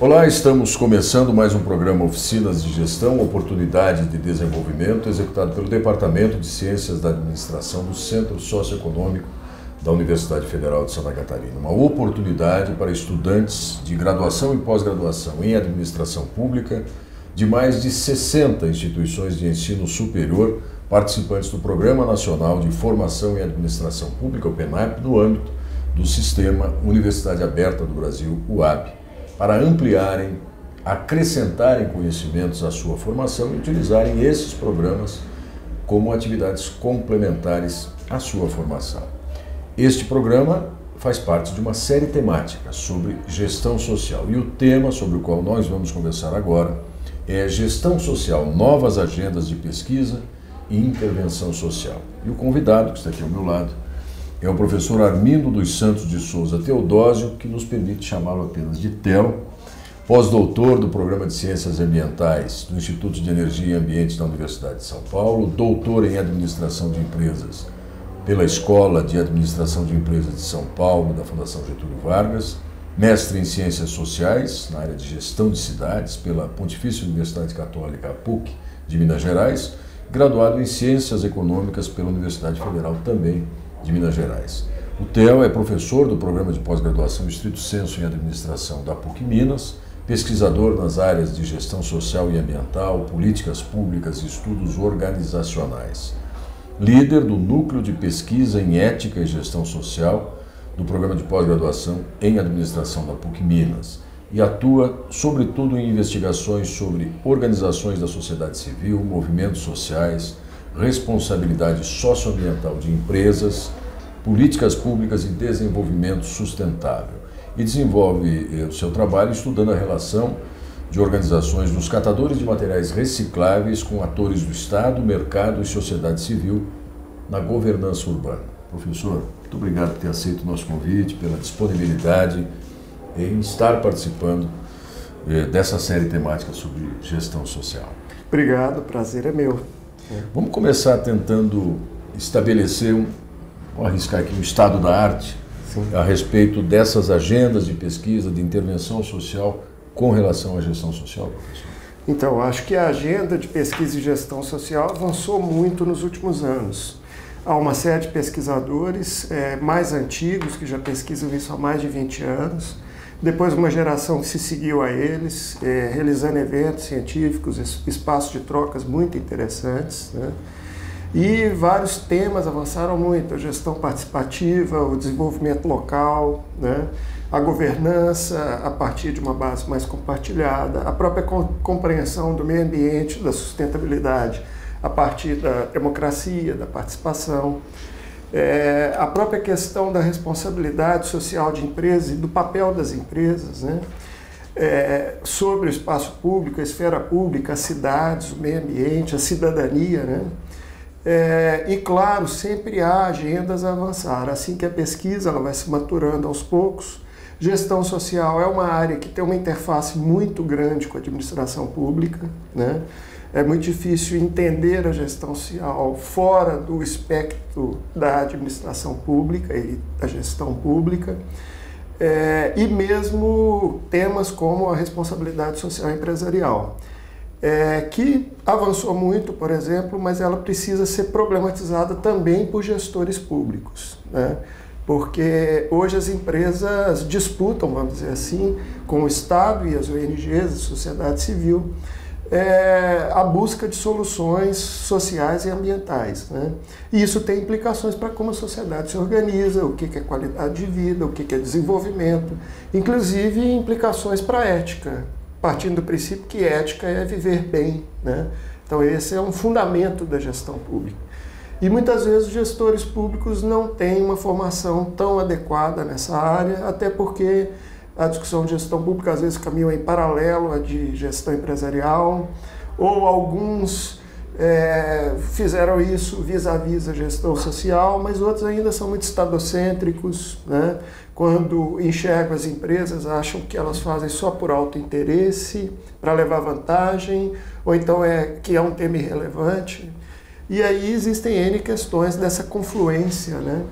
Olá, estamos começando mais um programa Oficinas de Gestão, Oportunidade de Desenvolvimento, executado pelo Departamento de Ciências da Administração do Centro Socioeconômico da Universidade Federal de Santa Catarina. Uma oportunidade para estudantes de graduação e pós-graduação em Administração Pública de mais de 60 instituições de ensino superior participantes do Programa Nacional de Formação em Administração Pública, o PENAP, no âmbito do Sistema Universidade Aberta do Brasil, UAB, para ampliarem, acrescentarem conhecimentos à sua formação e utilizarem esses programas como atividades complementares à sua formação. Este programa faz parte de uma série temática sobre gestão social e o tema sobre o qual nós vamos conversar agora é Gestão Social, Novas Agendas de Pesquisa e Intervenção Social. E o convidado, que está aqui ao meu lado, é o professor Armindo dos Santos de Souza Teodósio, que nos permite chamá-lo apenas de Theo, pós-doutor do Programa de Ciências Ambientais do Instituto de Energia e Ambiente da Universidade de São Paulo, doutor em Administração de Empresas pela Escola de Administração de Empresas de São Paulo, da Fundação Getúlio Vargas, mestre em Ciências Sociais, na área de Gestão de Cidades, pela Pontifícia Universidade Católica PUC de Minas Gerais, graduado em Ciências Econômicas pela Universidade Federal também de Minas Gerais. O Theo é professor do Programa de Pós-Graduação Estrito Sensu em Administração da PUC Minas, pesquisador nas áreas de Gestão Social e Ambiental, Políticas Públicas e Estudos Organizacionais. Líder do Núcleo de Pesquisa em Ética e Gestão Social do Programa de Pós-Graduação em Administração da PUC Minas e atua, sobretudo, em investigações sobre organizações da sociedade civil, movimentos sociais, responsabilidade socioambiental de empresas, políticas públicas e desenvolvimento sustentável. E desenvolve o seu trabalho estudando a relação de organizações dos catadores de materiais recicláveis com atores do Estado, mercado e sociedade civil na governança urbana. Professor, muito obrigado por ter aceito o nosso convite, pela disponibilidade em estar participando dessa série temática sobre gestão social. Obrigado, o prazer é meu. Vamos começar tentando estabelecer, vou arriscar aqui, um estado da arte a respeito dessas agendas de pesquisa, de intervenção social com relação à gestão social, professor. Então, acho que a agenda de pesquisa e gestão social avançou muito nos últimos anos. Há uma série de pesquisadores mais antigos que já pesquisam isso há mais de 20 anos, depois uma geração que se seguiu a eles, realizando eventos científicos, espaços de trocas muito interessantes, né? E vários temas avançaram muito, a gestão participativa, o desenvolvimento local, né? A governança a partir de uma base mais compartilhada, a própria compreensão do meio ambiente, da sustentabilidade, a partir da democracia, da participação. A própria questão da responsabilidade social de empresas e do papel das empresas, né? Sobre o espaço público, a esfera pública, as cidades, o meio ambiente, a cidadania, né? E claro, sempre há agendas a avançar. Assim que a pesquisa ela vai se maturando aos poucos, gestão social é uma área que tem uma interface muito grande com a administração pública, né? É muito difícil entender a gestão social fora do espectro da administração pública e da gestão pública, e mesmo temas como a responsabilidade social empresarial, que avançou muito, por exemplo, mas ela precisa ser problematizada também por gestores públicos, né? Porque hoje as empresas disputam, vamos dizer assim, com o Estado e as ONGs, a sociedade civil, a busca de soluções sociais e ambientais, né? E isso tem implicações para como a sociedade se organiza, o que é qualidade de vida, o que é desenvolvimento, inclusive implicações para a ética, partindo do princípio que ética é viver bem, né? Então esse é um fundamento da gestão pública. E muitas vezes os gestores públicos não têm uma formação tão adequada nessa área, até porque a discussão de gestão pública às vezes caminha em paralelo à de gestão empresarial, ou alguns fizeram isso vis-à-vis a gestão social, mas outros ainda são muito estadocêntricos, né? Quando enxergam as empresas, acham que elas fazem só por alto interesse, para levar vantagem, ou então que é um tema irrelevante. E aí existem N questões dessa confluência, né?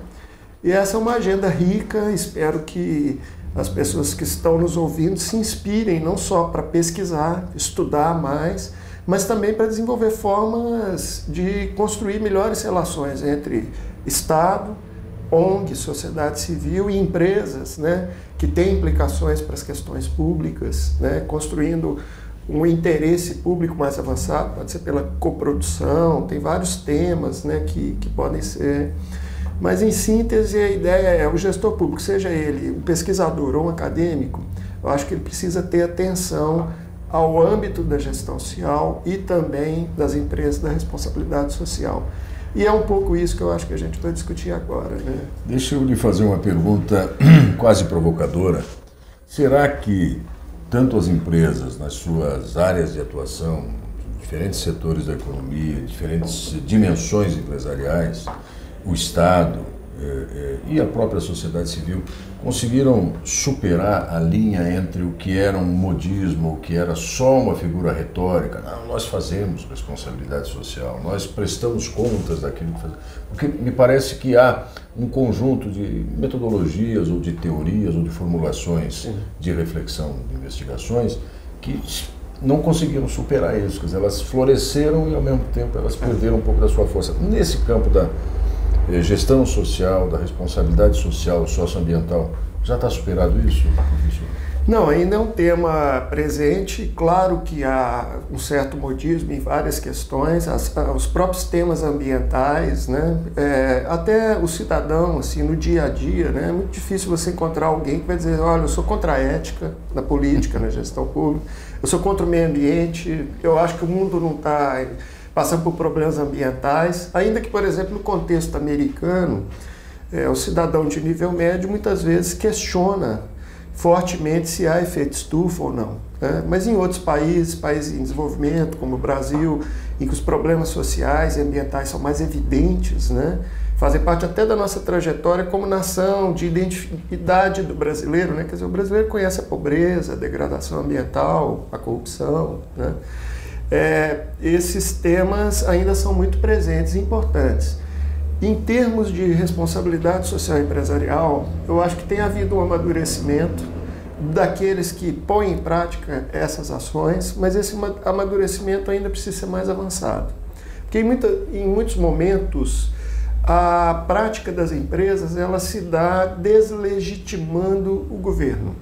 E essa é uma agenda rica, espero que as pessoas que estão nos ouvindo se inspirem não só para pesquisar, estudar mais, mas também para desenvolver formas de construir melhores relações entre Estado, ONG, sociedade civil e empresas, né, que têm implicações para as questões públicas, né, construindo um interesse público mais avançado, pode ser pela coprodução, tem vários temas, né, que podem ser. Mas, em síntese, a ideia é o gestor público, seja ele um pesquisador ou um acadêmico, eu acho que ele precisa ter atenção ao âmbito da gestão social e também das empresas da responsabilidade social. E é um pouco isso que eu acho que a gente vai discutir agora, né? Deixa eu lhe fazer uma pergunta quase provocadora. Será que tanto as empresas, nas suas áreas de atuação, diferentes setores da economia, diferentes dimensões empresariais, o Estado e a própria sociedade civil conseguiram superar a linha entre o que era um modismo, o que era só uma figura retórica? Não, nós fazemos responsabilidade social, nós prestamos contas daquilo que fazemos. Porque me parece que há um conjunto de metodologias ou de teorias ou de formulações de reflexão, de investigações, que não conseguiram superar isso. Quer dizer, elas floresceram e ao mesmo tempo elas perderam um pouco da sua força. Nesse campo da gestão social, da responsabilidade social, socioambiental, já está superado isso, professor? Não, ainda é um tema presente. Claro que há um certo modismo em várias questões, os próprios temas ambientais, né? Até o cidadão, assim, no dia a dia, né? É muito difícil você encontrar alguém que vai dizer, olha, eu sou contra a ética na política, na gestão pública, eu sou contra o meio ambiente, eu acho que o mundo não está passando por problemas ambientais, ainda que, por exemplo, no contexto americano, o cidadão de nível médio muitas vezes questiona fortemente se há efeito estufa ou não, né? Mas em outros países em desenvolvimento, como o Brasil, em que os problemas sociais e ambientais são mais evidentes, né? Fazem parte até da nossa trajetória como nação, de identidade do brasileiro, né? Quer dizer, o brasileiro conhece a pobreza, a degradação ambiental, a corrupção, né? Esses temas ainda são muito presentes e importantes. Em termos de responsabilidade social empresarial, eu acho que tem havido um amadurecimento daqueles que põem em prática essas ações, mas esse amadurecimento ainda precisa ser mais avançado. Porque em muitos momentos a prática das empresas ela se dá deslegitimando o governo.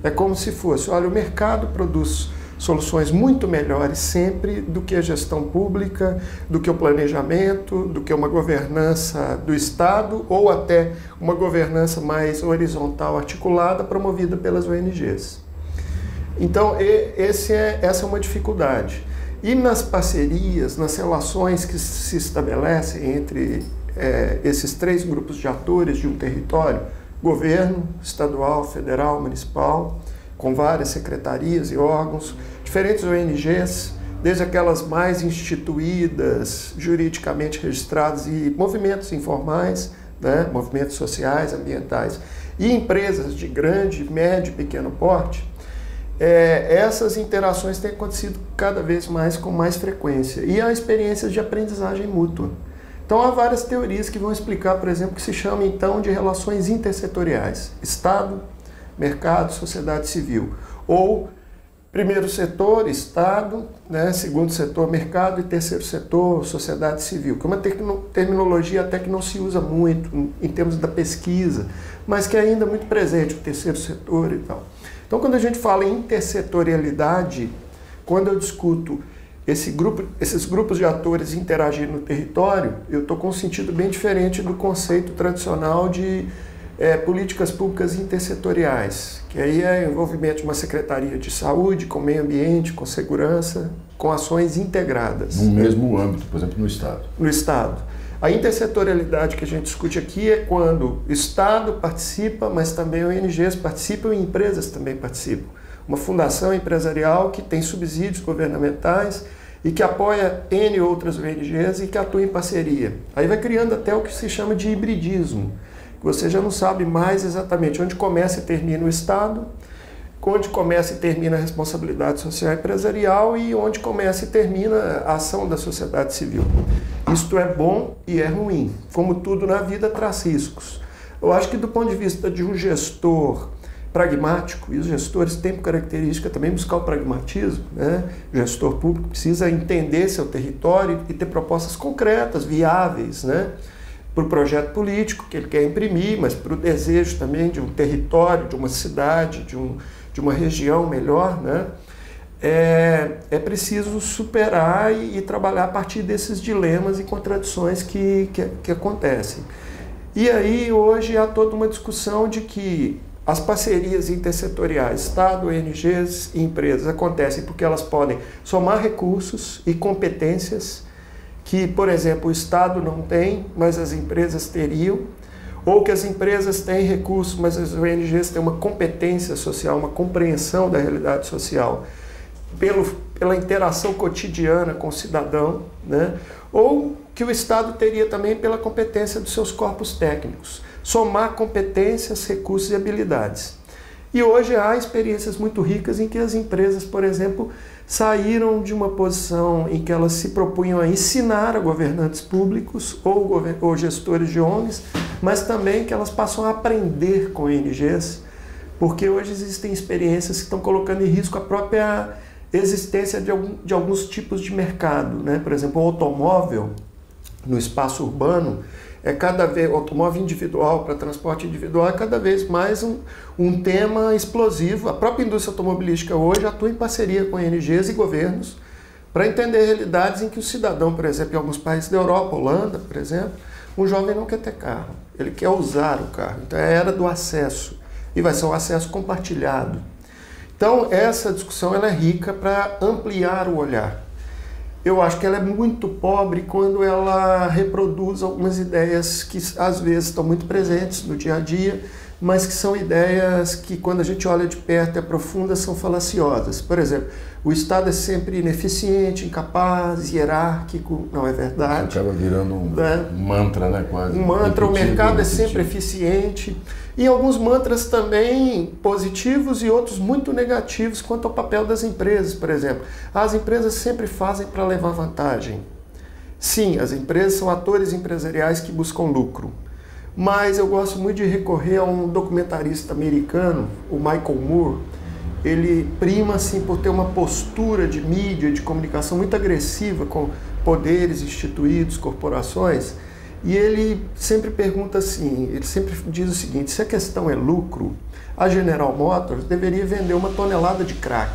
É como se fosse, olha, o mercado produz soluções muito melhores sempre do que a gestão pública, do que o planejamento, do que uma governança do Estado ou até uma governança mais horizontal, articulada, promovida pelas ONGs. Então, essa é uma dificuldade. E nas parcerias, nas relações que se estabelecem entre esses três grupos de atores de um território, governo, estadual, federal, municipal, com várias secretarias e órgãos, diferentes ONGs, desde aquelas mais instituídas, juridicamente registradas, e movimentos informais, né, movimentos sociais, ambientais, e empresas de grande, médio e pequeno porte, essas interações têm acontecido cada vez mais com mais frequência. E há experiências de aprendizagem mútua. Então há várias teorias que vão explicar, por exemplo, que se chama então de relações intersetoriais. Estado, mercado, sociedade civil. Ou primeiro setor, Estado, né, segundo setor, mercado, e terceiro setor, sociedade civil, que é uma terminologia até que não se usa muito em termos da pesquisa, mas que é ainda muito presente, o terceiro setor e tal. Então, quando a gente fala em intersetorialidade, quando eu discuto esses grupos de atores interagindo no território, eu estou com um sentido bem diferente do conceito tradicional de políticas públicas intersetoriais, que aí é envolvimento de uma secretaria de saúde, com meio ambiente, com segurança, com ações integradas. No mesmo âmbito, por exemplo, no Estado. No Estado. A intersetorialidade que a gente discute aqui é quando o Estado participa, mas também ONGs participam e empresas também participam. Uma fundação empresarial que tem subsídios governamentais e que apoia N outras ONGs e que atua em parceria. Aí vai criando até o que se chama de hibridismo. Você já não sabe mais exatamente onde começa e termina o Estado, onde começa e termina a responsabilidade social empresarial e onde começa e termina a ação da sociedade civil. Isto é bom e é ruim. Como tudo na vida, traz riscos. Eu acho que do ponto de vista de um gestor pragmático, e os gestores têm por característica também buscar o pragmatismo, né? O gestor público precisa entender seu território e ter propostas concretas, viáveis, né? Para o projeto político que ele quer imprimir, mas para o desejo também de um território, de uma cidade, de uma região melhor, né? É preciso superar e trabalhar a partir desses dilemas e contradições que acontecem. E aí hoje há toda uma discussão de que as parcerias intersetoriais, Estado, ONGs e empresas, acontecem porque elas podem somar recursos e competências que, por exemplo, o Estado não tem, mas as empresas teriam, ou que as empresas têm recursos, mas as ONGs têm uma competência social, uma compreensão da realidade social, pela interação cotidiana com o cidadão, né? Ou que o Estado teria também pela competência dos seus corpos técnicos. Somar competências, recursos e habilidades. E hoje há experiências muito ricas em que as empresas, por exemplo, saíram de uma posição em que elas se propunham a ensinar a governantes públicos ou gestores de ONGs, mas também que elas passam a aprender com ONGs, porque hoje existem experiências que estão colocando em risco a própria existência de alguns tipos de mercado, né? Por exemplo, o automóvel no espaço urbano automóvel individual para transporte individual é cada vez mais um tema explosivo. A própria indústria automobilística hoje atua em parceria com ONGs e governos para entender realidades em que o cidadão, por exemplo, em alguns países da Europa, Holanda, por exemplo, um jovem não quer ter carro, ele quer usar o carro. Então é a era do acesso e vai ser um acesso compartilhado. Então essa discussão ela é rica para ampliar o olhar. Eu acho que ela é muito pobre quando ela reproduz algumas ideias que às vezes estão muito presentes no dia a dia, mas que são ideias que quando a gente olha de perto e aprofunda são falaciosas. Por exemplo, o Estado é sempre ineficiente, incapaz, hierárquico, não é verdade. Acaba virando um mantra, né? Quase. Um mantra, o mercado é sempre eficiente. E alguns mantras também positivos e outros muito negativos quanto ao papel das empresas, por exemplo. As empresas sempre fazem para levar vantagem. Sim, as empresas são atores empresariais que buscam lucro. Mas eu gosto muito de recorrer a um documentarista americano, o Michael Moore. Ele prima assim, por ter uma postura de mídia, de comunicação muito agressiva com poderes instituídos, corporações. E ele sempre pergunta assim, ele sempre diz o seguinte: se a questão é lucro, a General Motors deveria vender 1 tonelada de crack,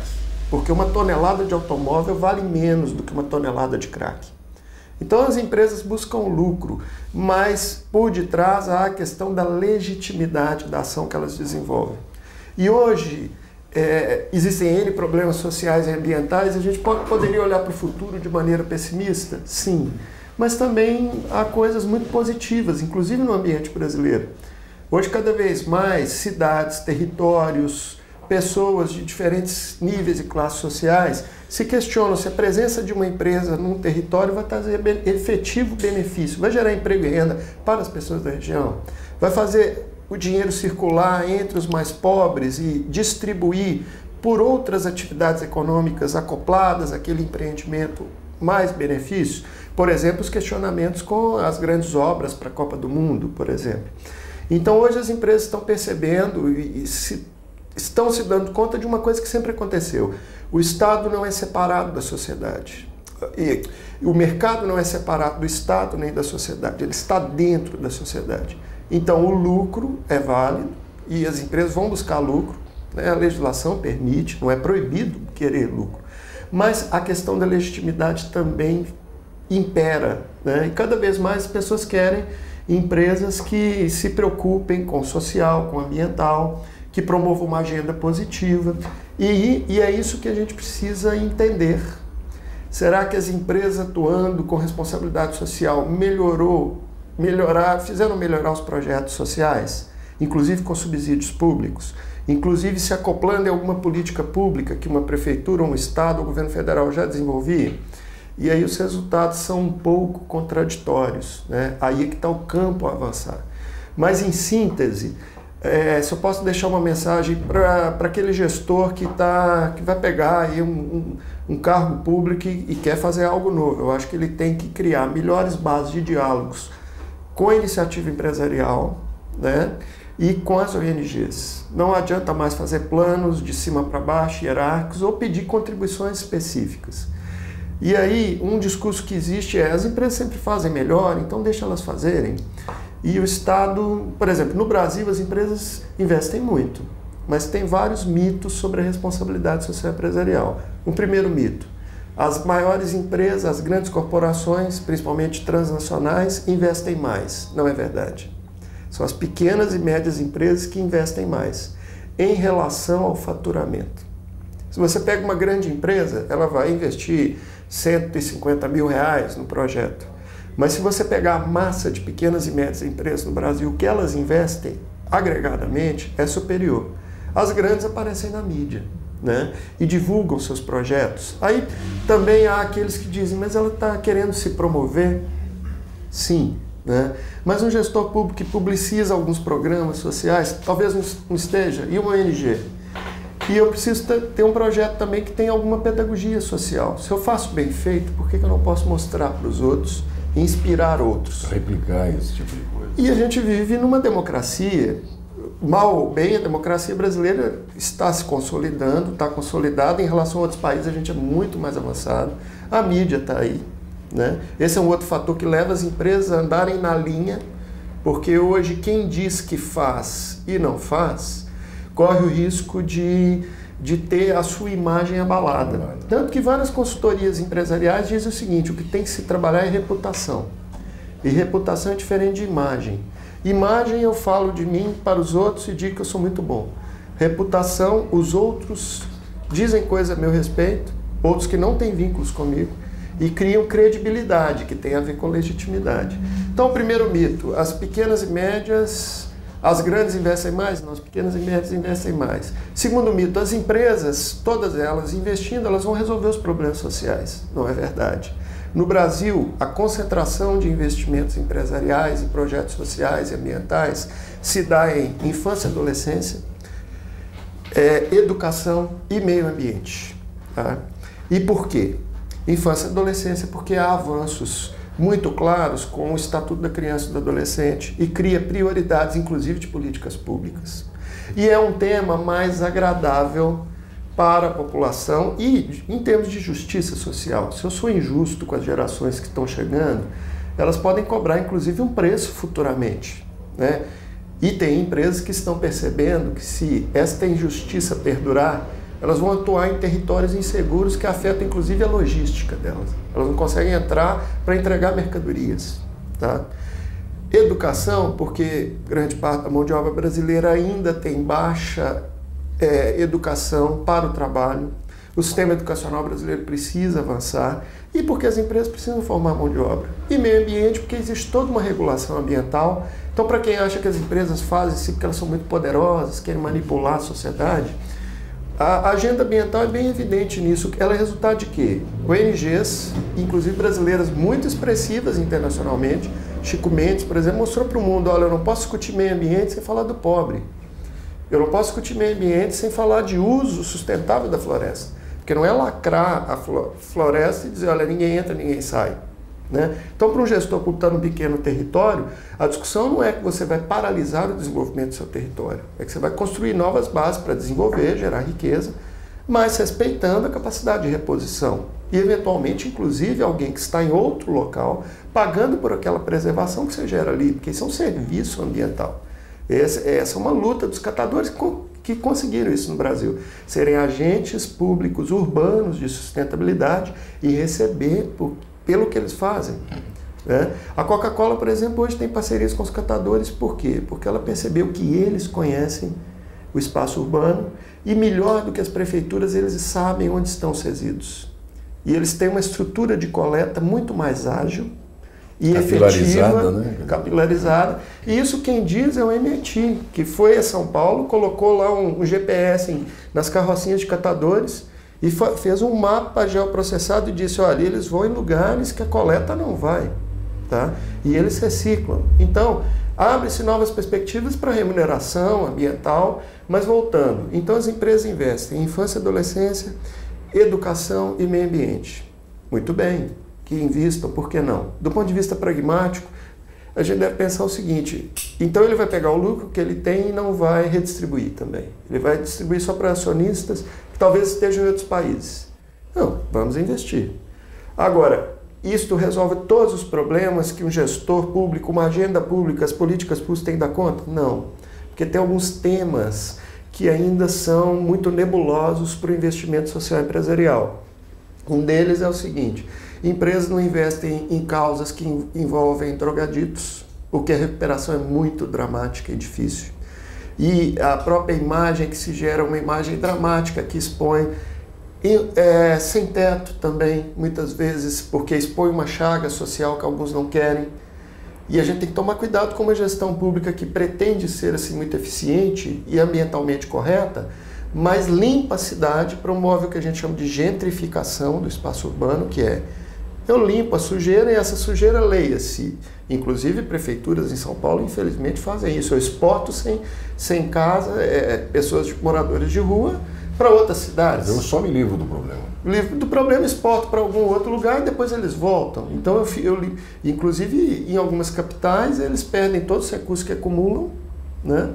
porque 1 tonelada de automóvel vale menos do que 1 tonelada de crack. Então as empresas buscam lucro, mas por detrás há a questão da legitimidade da ação que elas desenvolvem. E hoje existem N problemas sociais e ambientais, a gente poderia olhar para o futuro de maneira pessimista? Sim. Mas também há coisas muito positivas, inclusive no ambiente brasileiro. Hoje, cada vez mais, cidades, territórios, pessoas de diferentes níveis e classes sociais se questionam se a presença de uma empresa num território vai trazer efetivo benefício, vai gerar emprego e renda para as pessoas da região, vai fazer o dinheiro circular entre os mais pobres e distribuir por outras atividades econômicas acopladas àquele empreendimento mais benefícios. Por exemplo, os questionamentos com as grandes obras para a Copa do Mundo, por exemplo. Então hoje as empresas estão percebendo e estão se dando conta de uma coisa que sempre aconteceu. O Estado não é separado da sociedade. E o mercado não é separado do Estado nem da sociedade, ele está dentro da sociedade. Então o lucro é válido e as empresas vão buscar lucro, né? A legislação permite, não é proibido querer lucro. Mas a questão da legitimidade também impera, né? E cada vez mais as pessoas querem empresas que se preocupem com o social, com o ambiental, que promovam uma agenda positiva. E é isso que a gente precisa entender. Será que as empresas atuando com responsabilidade social fizeram melhorar os projetos sociais, inclusive com subsídios públicos, inclusive se acoplando em alguma política pública que uma prefeitura, um estado ou governo federal já desenvolvia? E aí os resultados são um pouco contraditórios, né? Aí é que está o campo a avançar. Mas em síntese, se eu posso deixar uma mensagem para aquele gestor que vai pegar aí um cargo público e quer fazer algo novo, eu acho que ele tem que criar melhores bases de diálogos com a iniciativa empresarial, né? e com as ONGs. Não adianta mais fazer planos de cima para baixo, hierárquicos, ou pedir contribuições específicas. E aí, um discurso que existe é: as empresas sempre fazem melhor, então deixa elas fazerem. E o Estado, por exemplo, no Brasil as empresas investem muito, mas tem vários mitos sobre a responsabilidade social empresarial. O primeiro mito: as maiores empresas, as grandes corporações, principalmente transnacionais, investem mais. Não é verdade. São as pequenas e médias empresas que investem mais em relação ao faturamento. Se você pega uma grande empresa, ela vai investir 150 mil reais no projeto. Mas se você pegar a massa de pequenas e médias empresas no Brasil, o que elas investem agregadamente é superior. As grandes aparecem na mídia, né? E divulgam seus projetos. Aí também há aqueles que dizem: mas ela está querendo se promover? Sim, né? Mas um gestor público que publiciza alguns programas sociais, talvez não esteja, e uma ONG. E eu preciso ter um projeto também que tenha alguma pedagogia social. Se eu faço bem feito, por que eu não posso mostrar para os outros e inspirar outros? Replicar esse tipo de coisa. E a gente vive numa democracia. Mal ou bem, a democracia brasileira está se consolidando, está consolidada. Em relação a outros países, a gente é muito mais avançado. A mídia está aí, né? Esse é um outro fator que leva as empresas a andarem na linha, porque hoje quem diz que faz e não faz, corre o risco de ter a sua imagem abalada. Tanto que várias consultorias empresariais dizem o seguinte: o que tem que se trabalhar é reputação. E reputação é diferente de imagem. Imagem, eu falo de mim para os outros e digo que eu sou muito bom. Reputação, os outros dizem coisas a meu respeito, outros que não têm vínculos comigo, e criam credibilidade, que tem a ver com legitimidade. Então, o primeiro mito: as pequenas e médias, as grandes investem mais? Não, as pequenas e médias investem mais. Segundo mito: as empresas, todas elas investindo, elas vão resolver os problemas sociais. Não é verdade. No Brasil, a concentração de investimentos empresariais em projetos sociais e ambientais se dá em infância e adolescência, educação e meio ambiente. Tá? E por quê? Infância e adolescência porque há avanços muito claros com o Estatuto da Criança e do Adolescente e cria prioridades, inclusive de políticas públicas. E é um tema mais agradável para a população e em termos de justiça social. Se eu sou injusto com as gerações que estão chegando, elas podem cobrar inclusive um preço futuramente, né? E tem empresas que estão percebendo que se esta injustiça perdurar, elas vão atuar em territórios inseguros que afetam inclusive a logística delas. Elas não conseguem entrar para entregar mercadorias, tá? Educação, porque grande parte da mão de obra brasileira ainda tem baixa educação para o trabalho. O sistema educacional brasileiro precisa avançar e porque as empresas precisam formar mão de obra. E meio ambiente, porque existe toda uma regulação ambiental. Então, para quem acha que as empresas fazem isso porque elas são muito poderosas, querem manipular a sociedade, a agenda ambiental é bem evidente nisso. Ela é resultado de quê? ONGs, inclusive brasileiras muito expressivas internacionalmente. Chico Mendes, por exemplo, mostrou para o mundo: olha, eu não posso discutir meio ambiente sem falar do pobre. Eu não posso discutir meio ambiente sem falar de uso sustentável da floresta. Porque não é lacrar a floresta e dizer: olha, ninguém entra, ninguém sai. Né? Então, para um gestor público estar num pequeno território, a discussão não é que você vai paralisar o desenvolvimento do seu território. É que você vai construir novas bases para desenvolver, gerar riqueza, mas respeitando a capacidade de reposição. E, eventualmente, inclusive, alguém que está em outro local, pagando por aquela preservação que você gera ali, porque isso é um serviço ambiental. Essa é uma luta dos catadores que conseguiram isso no Brasil. Serem agentes públicos urbanos de sustentabilidade e receber pelo que eles fazem. Né? A Coca-Cola, por exemplo, hoje tem parcerias com os catadores. Por quê? Porque ela percebeu que eles conhecem o espaço urbano e, melhor do que as prefeituras, eles sabem onde estão os resíduos. E eles têm uma estrutura de coleta muito mais ágil e efetiva, né? Capilarizada. E isso quem diz é o MIT, que foi a São Paulo, colocou lá um GPS nas carrocinhas de catadores e fez um mapa geoprocessado e disse: olha, eles vão em lugares que a coleta não vai, tá? E eles reciclam. Então, abre-se novas perspectivas para remuneração ambiental, mas voltando. Então, as empresas investem em infância e adolescência, educação e meio ambiente. Muito bem. Que invistam, por que não? Do ponto de vista pragmático, a gente deve pensar o seguinte, então ele vai pegar o lucro que ele tem e não vai redistribuir também. Ele vai distribuir só para acionistas que talvez estejam em outros países. Não, vamos investir. Agora, isto resolve todos os problemas que um gestor público, uma agenda pública, as políticas públicas têm que dar conta? Não, porque tem alguns temas que ainda são muito nebulosos para o investimento social empresarial. Um deles é o seguinte, empresas não investem em causas que envolvem drogaditos, porque a recuperação é muito dramática e difícil. E a própria imagem que se gera é uma imagem dramática que expõe sem teto também, muitas vezes, porque expõe uma chaga social que alguns não querem. E a gente tem que tomar cuidado com uma gestão pública que pretende ser assim, muito eficiente e ambientalmente correta, mas limpa a cidade, promove o que a gente chama de gentrificação do espaço urbano, que é eu limpo a sujeira e essa sujeira leia-se. Inclusive, prefeituras em São Paulo, infelizmente, fazem isso. Eu exporto sem casa, pessoas moradores de rua, para outras cidades. Eu só me livro do problema. Livro do problema, exporto para algum outro lugar e depois eles voltam. Então, inclusive, em algumas capitais, eles perdem todos os recursos que acumulam, né?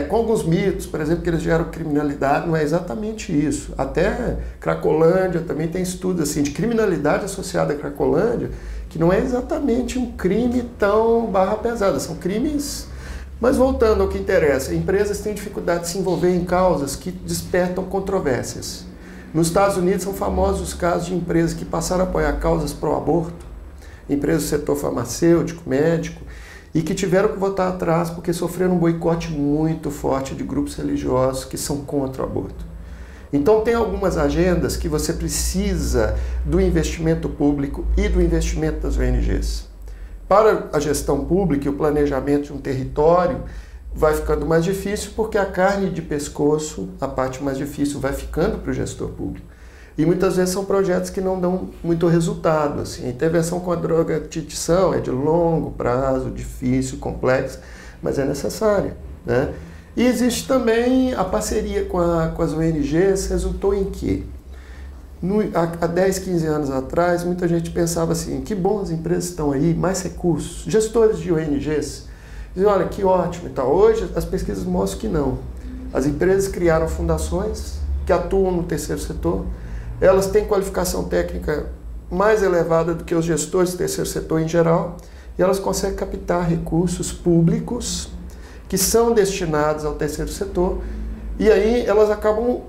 Com alguns mitos, por exemplo, que eles geram criminalidade, não é exatamente isso. Até Cracolândia também tem estudos assim, de criminalidade associada à Cracolândia, que não é exatamente um crime tão barra pesada, são crimes... Mas voltando ao que interessa, empresas têm dificuldade de se envolver em causas que despertam controvérsias. Nos Estados Unidos são famosos os casos de empresas que passaram a apoiar causas pró-aborto, empresas do setor farmacêutico, médico, e que tiveram que voltar atrás porque sofreram um boicote muito forte de grupos religiosos que são contra o aborto. Então tem algumas agendas que você precisa do investimento público e do investimento das ONGs. Para a gestão pública e o planejamento de um território vai ficando mais difícil porque a carne de pescoço, a parte mais difícil, vai ficando para o gestor público. E muitas vezes são projetos que não dão muito resultado. Assim. A intervenção com a drogadição é de longo prazo, difícil, complexa, mas é necessária, né? E existe também a parceria com as ONGs, resultou em quê? Há 10, 15 anos atrás, muita gente pensava assim, que bom as empresas estão aí, mais recursos. Gestores de ONGs diziam, olha, que ótimo e tal. Hoje, as pesquisas mostram que não. As empresas criaram fundações que atuam no terceiro setor. Elas têm qualificação técnica mais elevada do que os gestores do terceiro setor em geral. E elas conseguem captar recursos públicos que são destinados ao terceiro setor. E aí elas acabam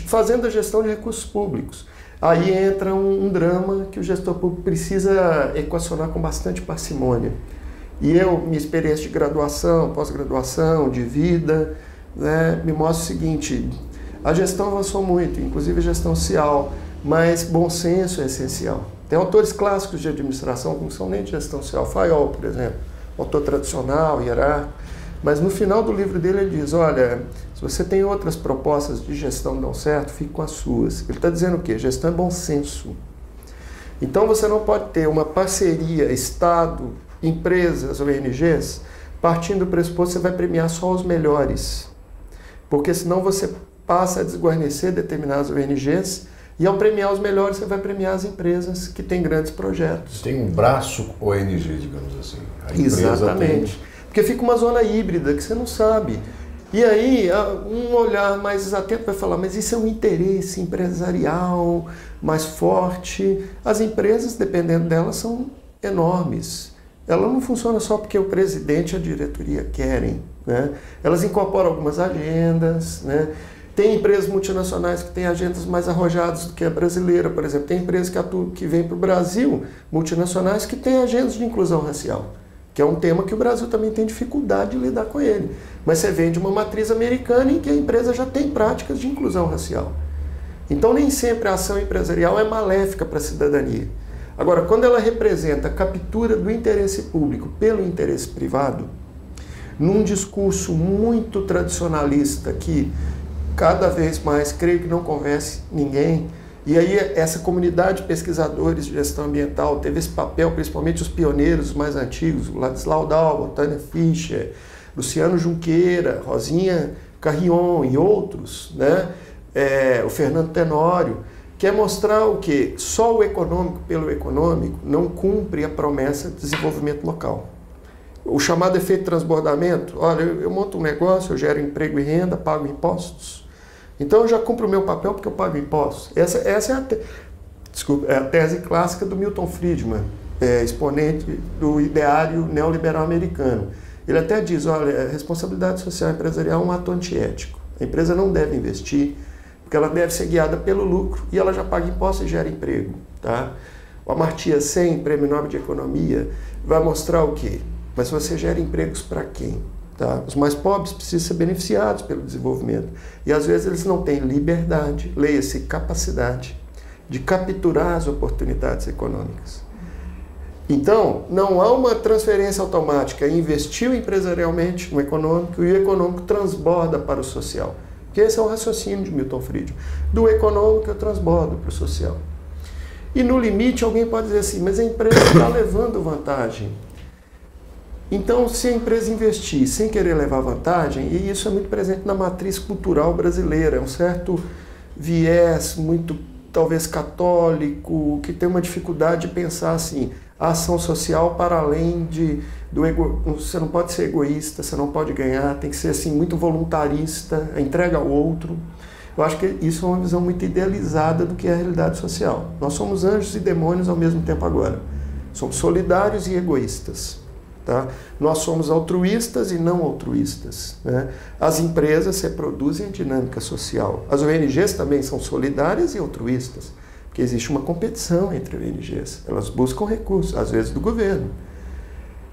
fazendo a gestão de recursos públicos. Aí entra um drama que o gestor público precisa equacionar com bastante parcimônia. E minha experiência de graduação, pós-graduação, de vida, né, me mostra o seguinte, a gestão avançou muito, inclusive a gestão social, mas bom senso é essencial. Tem autores clássicos de administração que não são nem de gestão social, Fayol, por exemplo, autor tradicional, hierárquico, mas no final do livro dele ele diz, olha, se você tem outras propostas de gestão que não dão certo, fique com as suas. Ele está dizendo o quê? Gestão é bom senso. Então você não pode ter uma parceria, Estado, empresas, ONGs, partindo do pressuposto que você vai premiar só os melhores. Porque senão você passa a desguarnecer determinadas ONGs e ao premiar os melhores você vai premiar as empresas que têm grandes projetos. Tem um braço ONG, digamos assim. A empresa exatamente. Tem... Porque fica uma zona híbrida que você não sabe. E aí, um olhar mais desatento vai falar, mas isso é um interesse empresarial mais forte. As empresas, dependendo delas, são enormes. Ela não funciona só porque o presidente e a diretoria querem, né? Elas incorporam algumas agendas, né? Tem empresas multinacionais que têm agendas mais arrojadas do que a brasileira, por exemplo. Tem empresas que vêm para o Brasil, multinacionais, que têm agendas de inclusão racial, que é um tema que o Brasil também tem dificuldade de lidar com ele. Mas você vem de uma matriz americana em que a empresa já tem práticas de inclusão racial. Então nem sempre a ação empresarial é maléfica para a cidadania. Agora, quando ela representa a captura do interesse público pelo interesse privado, num discurso muito tradicionalista que cada vez mais creio que não convence ninguém, e aí essa comunidade de pesquisadores de gestão ambiental teve esse papel, principalmente os pioneiros mais antigos, Ladislau Dalbo, Tânia Fischer, Luciano Junqueira, Rosinha Carrion e outros, né? O Fernando Tenório, que é mostrar o quê? Só o econômico pelo econômico não cumpre a promessa de desenvolvimento local. O chamado efeito transbordamento, olha, eu monto um negócio, eu gero emprego e renda, pago impostos. Então eu já cumpro o meu papel porque eu pago impostos. Essa é a tese clássica do Milton Friedman, exponente do ideário neoliberal americano. Ele até diz, olha, a responsabilidade social empresarial é um ato antiético. A empresa não deve investir, porque ela deve ser guiada pelo lucro e ela já paga impostos e gera emprego. Tá? O Amartya Sen, Prêmio Nobel de Economia, vai mostrar o quê? Mas você gera empregos para quem? Tá? Os mais pobres precisam ser beneficiados pelo desenvolvimento. E às vezes eles não têm liberdade, leia-se capacidade, de capturar as oportunidades econômicas. Então, não há uma transferência automática. Investiu empresarialmente no econômico e o econômico transborda para o social. Porque esse é o raciocínio de Milton Friedman. Do econômico eu transbordo para o social. E no limite alguém pode dizer assim, mas a empresa está levando vantagem. Então, se a empresa investir sem querer levar vantagem, e isso é muito presente na matriz cultural brasileira, é um certo viés muito, talvez, católico, que tem uma dificuldade de pensar assim, a ação social para além você não pode ser egoísta, você não pode ganhar, tem que ser assim muito voluntarista, a entrega ao outro. Eu acho que isso é uma visão muito idealizada do que é a realidade social. Nós somos anjos e demônios ao mesmo tempo agora. Somos solidários e egoístas. Tá? Nós somos altruístas e não altruístas. Né? As empresas se reproduzem em dinâmica social. As ONGs também são solidárias e altruístas. Porque existe uma competição entre ONGs. Elas buscam recursos, às vezes do governo.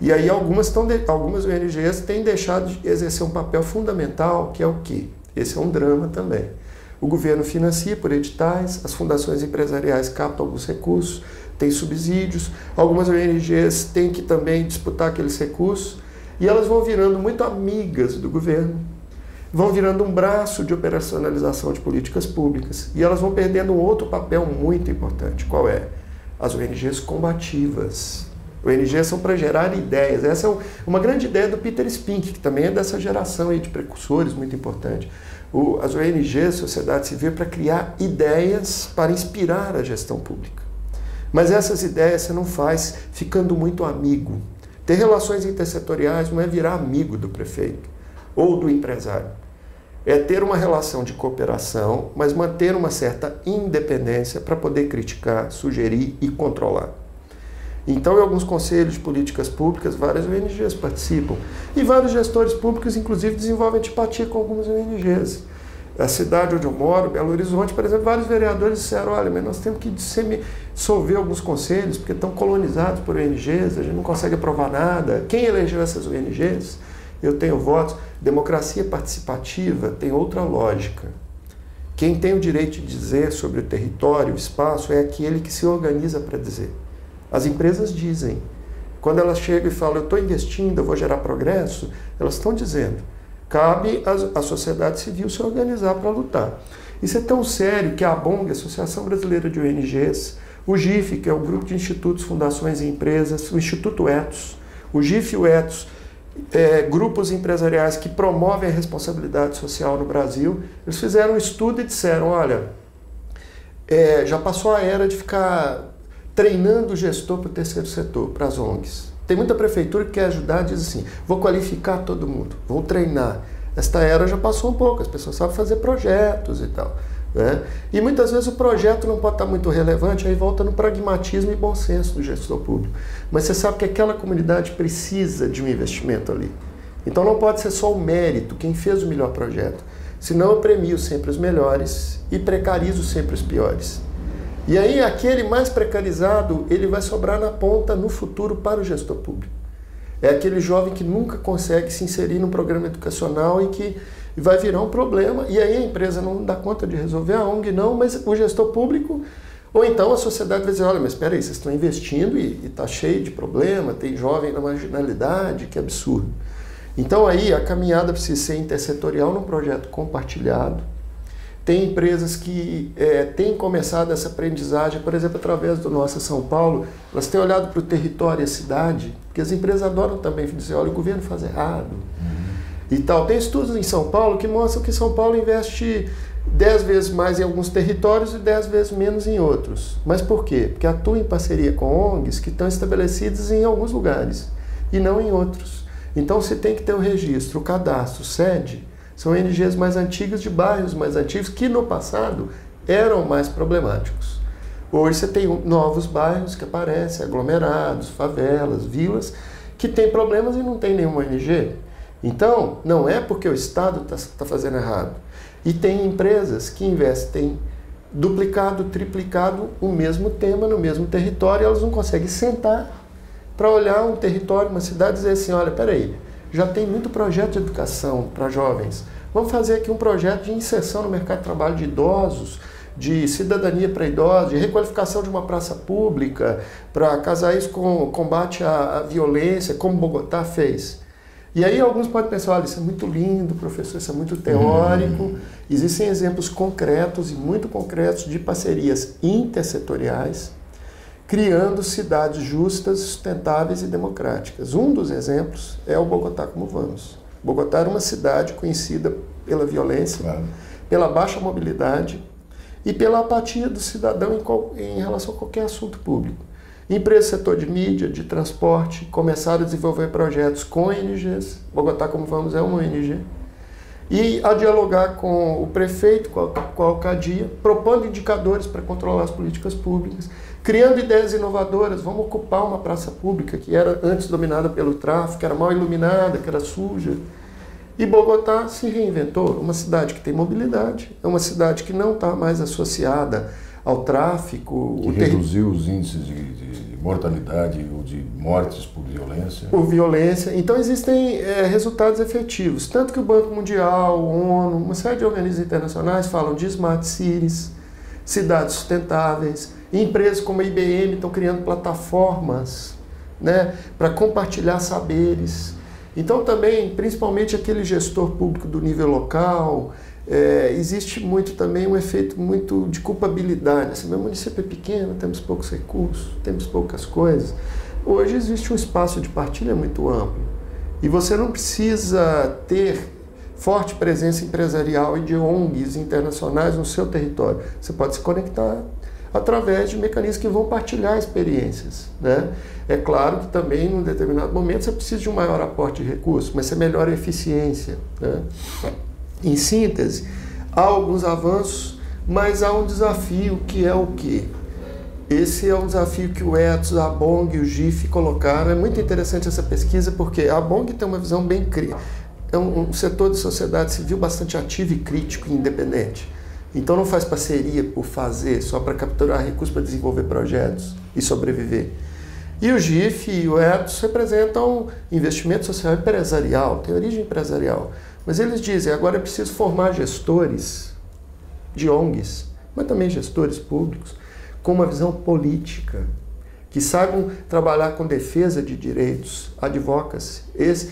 E aí algumas ONGs têm deixado de exercer um papel fundamental, que é o quê? Esse é um drama também. O governo financia por editais, as fundações empresariais captam alguns recursos, tem subsídios, algumas ONGs têm que também disputar aqueles recursos, e elas vão virando muito amigas do governo, vão virando um braço de operacionalização de políticas públicas, e elas vão perdendo um outro papel muito importante. Qual é? As ONGs combativas. ONGs são para gerar ideias. Essa é uma grande ideia do Peter Spink, que também é dessa geração aí de precursores muito importante. As ONGs, sociedade civil, para criar ideias para inspirar a gestão pública. Mas essas ideias você não faz ficando muito amigo. Ter relações intersetoriais não é virar amigo do prefeito ou do empresário. É ter uma relação de cooperação, mas manter uma certa independência para poder criticar, sugerir e controlar. Então, em alguns conselhos de políticas públicas, várias ONGs participam. E vários gestores públicos, inclusive, desenvolvem antipatia com algumas ONGs. A cidade onde eu moro, Belo Horizonte, por exemplo, vários vereadores disseram, olha, mas nós temos que dissolver alguns conselhos, porque estão colonizados por ONGs, a gente não consegue aprovar nada. Quem elegeu essas ONGs? Eu tenho votos. Democracia participativa tem outra lógica. Quem tem o direito de dizer sobre o território, o espaço, é aquele que se organiza para dizer. As empresas dizem. Quando elas chegam e falam, eu estou investindo, eu vou gerar progresso, elas estão dizendo. Cabe à sociedade civil se organizar para lutar. Isso é tão sério que a ABONG, Associação Brasileira de ONGs, o GIF, que é o Grupo de Institutos, Fundações e Empresas, o Instituto Ethos, o GIF e o Ethos, grupos empresariais que promovem a responsabilidade social no Brasil, eles fizeram um estudo e disseram, olha, já passou a era de ficar treinando o gestor para o terceiro setor, para as ONGs. Tem muita prefeitura que quer ajudar, diz assim, vou qualificar todo mundo, vou treinar. Esta era já passou um pouco, as pessoas sabem fazer projetos e tal. Né? E muitas vezes o projeto não pode estar muito relevante, aí volta no pragmatismo e bom senso do gestor público. Mas você sabe que aquela comunidade precisa de um investimento ali. Então não pode ser só o mérito, quem fez o melhor projeto. Senão eu premio sempre os melhores e precarizo sempre os piores. E aí aquele mais precarizado, ele vai sobrar na ponta no futuro para o gestor público. É aquele jovem que nunca consegue se inserir num programa educacional e que vai virar um problema, e aí a empresa não dá conta de resolver, a ONG não, mas o gestor público, ou então a sociedade vai dizer, olha, mas espera aí, vocês estão investindo e está cheio de problema, tem jovem na marginalidade, que absurdo. Então aí a caminhada precisa ser intersetorial num projeto compartilhado. Tem empresas que têm começado essa aprendizagem, por exemplo, através do Nossa São Paulo, elas têm olhado para o território e a cidade, porque as empresas adoram também dizer, olha, o governo faz errado. E tal. Tem estudos em São Paulo que mostram que São Paulo investe 10 vezes mais em alguns territórios e 10 vezes menos em outros. Mas por quê? Porque atua em parceria com ONGs que estão estabelecidas em alguns lugares e não em outros. Então você tem que ter o registro, o cadastro, sede. São ONGs mais antigas, de bairros mais antigos, que no passado eram mais problemáticos. Hoje você tem novos bairros que aparecem, aglomerados, favelas, vilas, que têm problemas e não tem nenhuma ONG. Então, não é porque o Estado está fazendo errado. E tem empresas que investem duplicado, triplicado o mesmo tema no mesmo território, e elas não conseguem sentar para olhar um território, uma cidade e dizer assim, olha, peraí, já tem muito projeto de educação para jovens, vamos fazer aqui um projeto de inserção no mercado de trabalho de idosos, de cidadania para idosos, de requalificação de uma praça pública, para casar isso com combate à violência, como Bogotá fez. E aí alguns podem pensar, olha, isso é muito lindo, professor, isso é muito teórico. Existem exemplos concretos e muito concretos de parcerias intersetoriais, criando cidades justas, sustentáveis e democráticas. Um dos exemplos é o Bogotá Como Vamos. Bogotá era uma cidade conhecida pela violência, pela baixa mobilidade e pela apatia do cidadão em relação a qualquer assunto público. Empresas do setor de mídia, de transporte, começaram a desenvolver projetos com ONGs, Bogotá Como Vamos é uma ONG, e a dialogar com o prefeito, com a alcadia, propondo indicadores para controlar as políticas públicas, criando ideias inovadoras, vamos ocupar uma praça pública que era antes dominada pelo tráfico, que era mal iluminada, que era suja. E Bogotá se reinventou, uma cidade que tem mobilidade, é uma cidade que não está mais associada ao tráfico. Que reduziu os índices de mortalidade ou de mortes por violência. Por violência. Então existem resultados efetivos. Tanto que o Banco Mundial, a ONU, uma série de organismos internacionais falam de smart cities, cidades sustentáveis. Empresas como a IBM estão criando plataformas, né, para compartilhar saberes. Então também, principalmente aquele gestor público do nível local, existe muito também um efeito muito de culpabilidade. Assim, meu município é pequeno, temos poucos recursos, temos poucas coisas. Hoje existe um espaço de partilha muito amplo e você não precisa ter forte presença empresarial e de ONGs internacionais no seu território. Você pode se conectar através de mecanismos que vão partilhar experiências, né? É claro que também, num determinado momento, você precisa de um maior aporte de recursos, mas você melhora a eficiência, né? Em síntese, há alguns avanços, mas há um desafio que é o quê? Esse é um desafio que o Ethos, a BONG e o GIF colocaram. É muito interessante essa pesquisa porque a BONG tem uma visão bem crítica. É um setor de sociedade civil bastante ativo e crítico e independente. Então não faz parceria por fazer, só para capturar recursos para desenvolver projetos e sobreviver. E o GIF e o Ethos representam investimento social empresarial, tem origem empresarial. Mas eles dizem, agora é preciso formar gestores de ONGs, mas também gestores públicos, com uma visão política, que saibam trabalhar com defesa de direitos, advocacy. Esse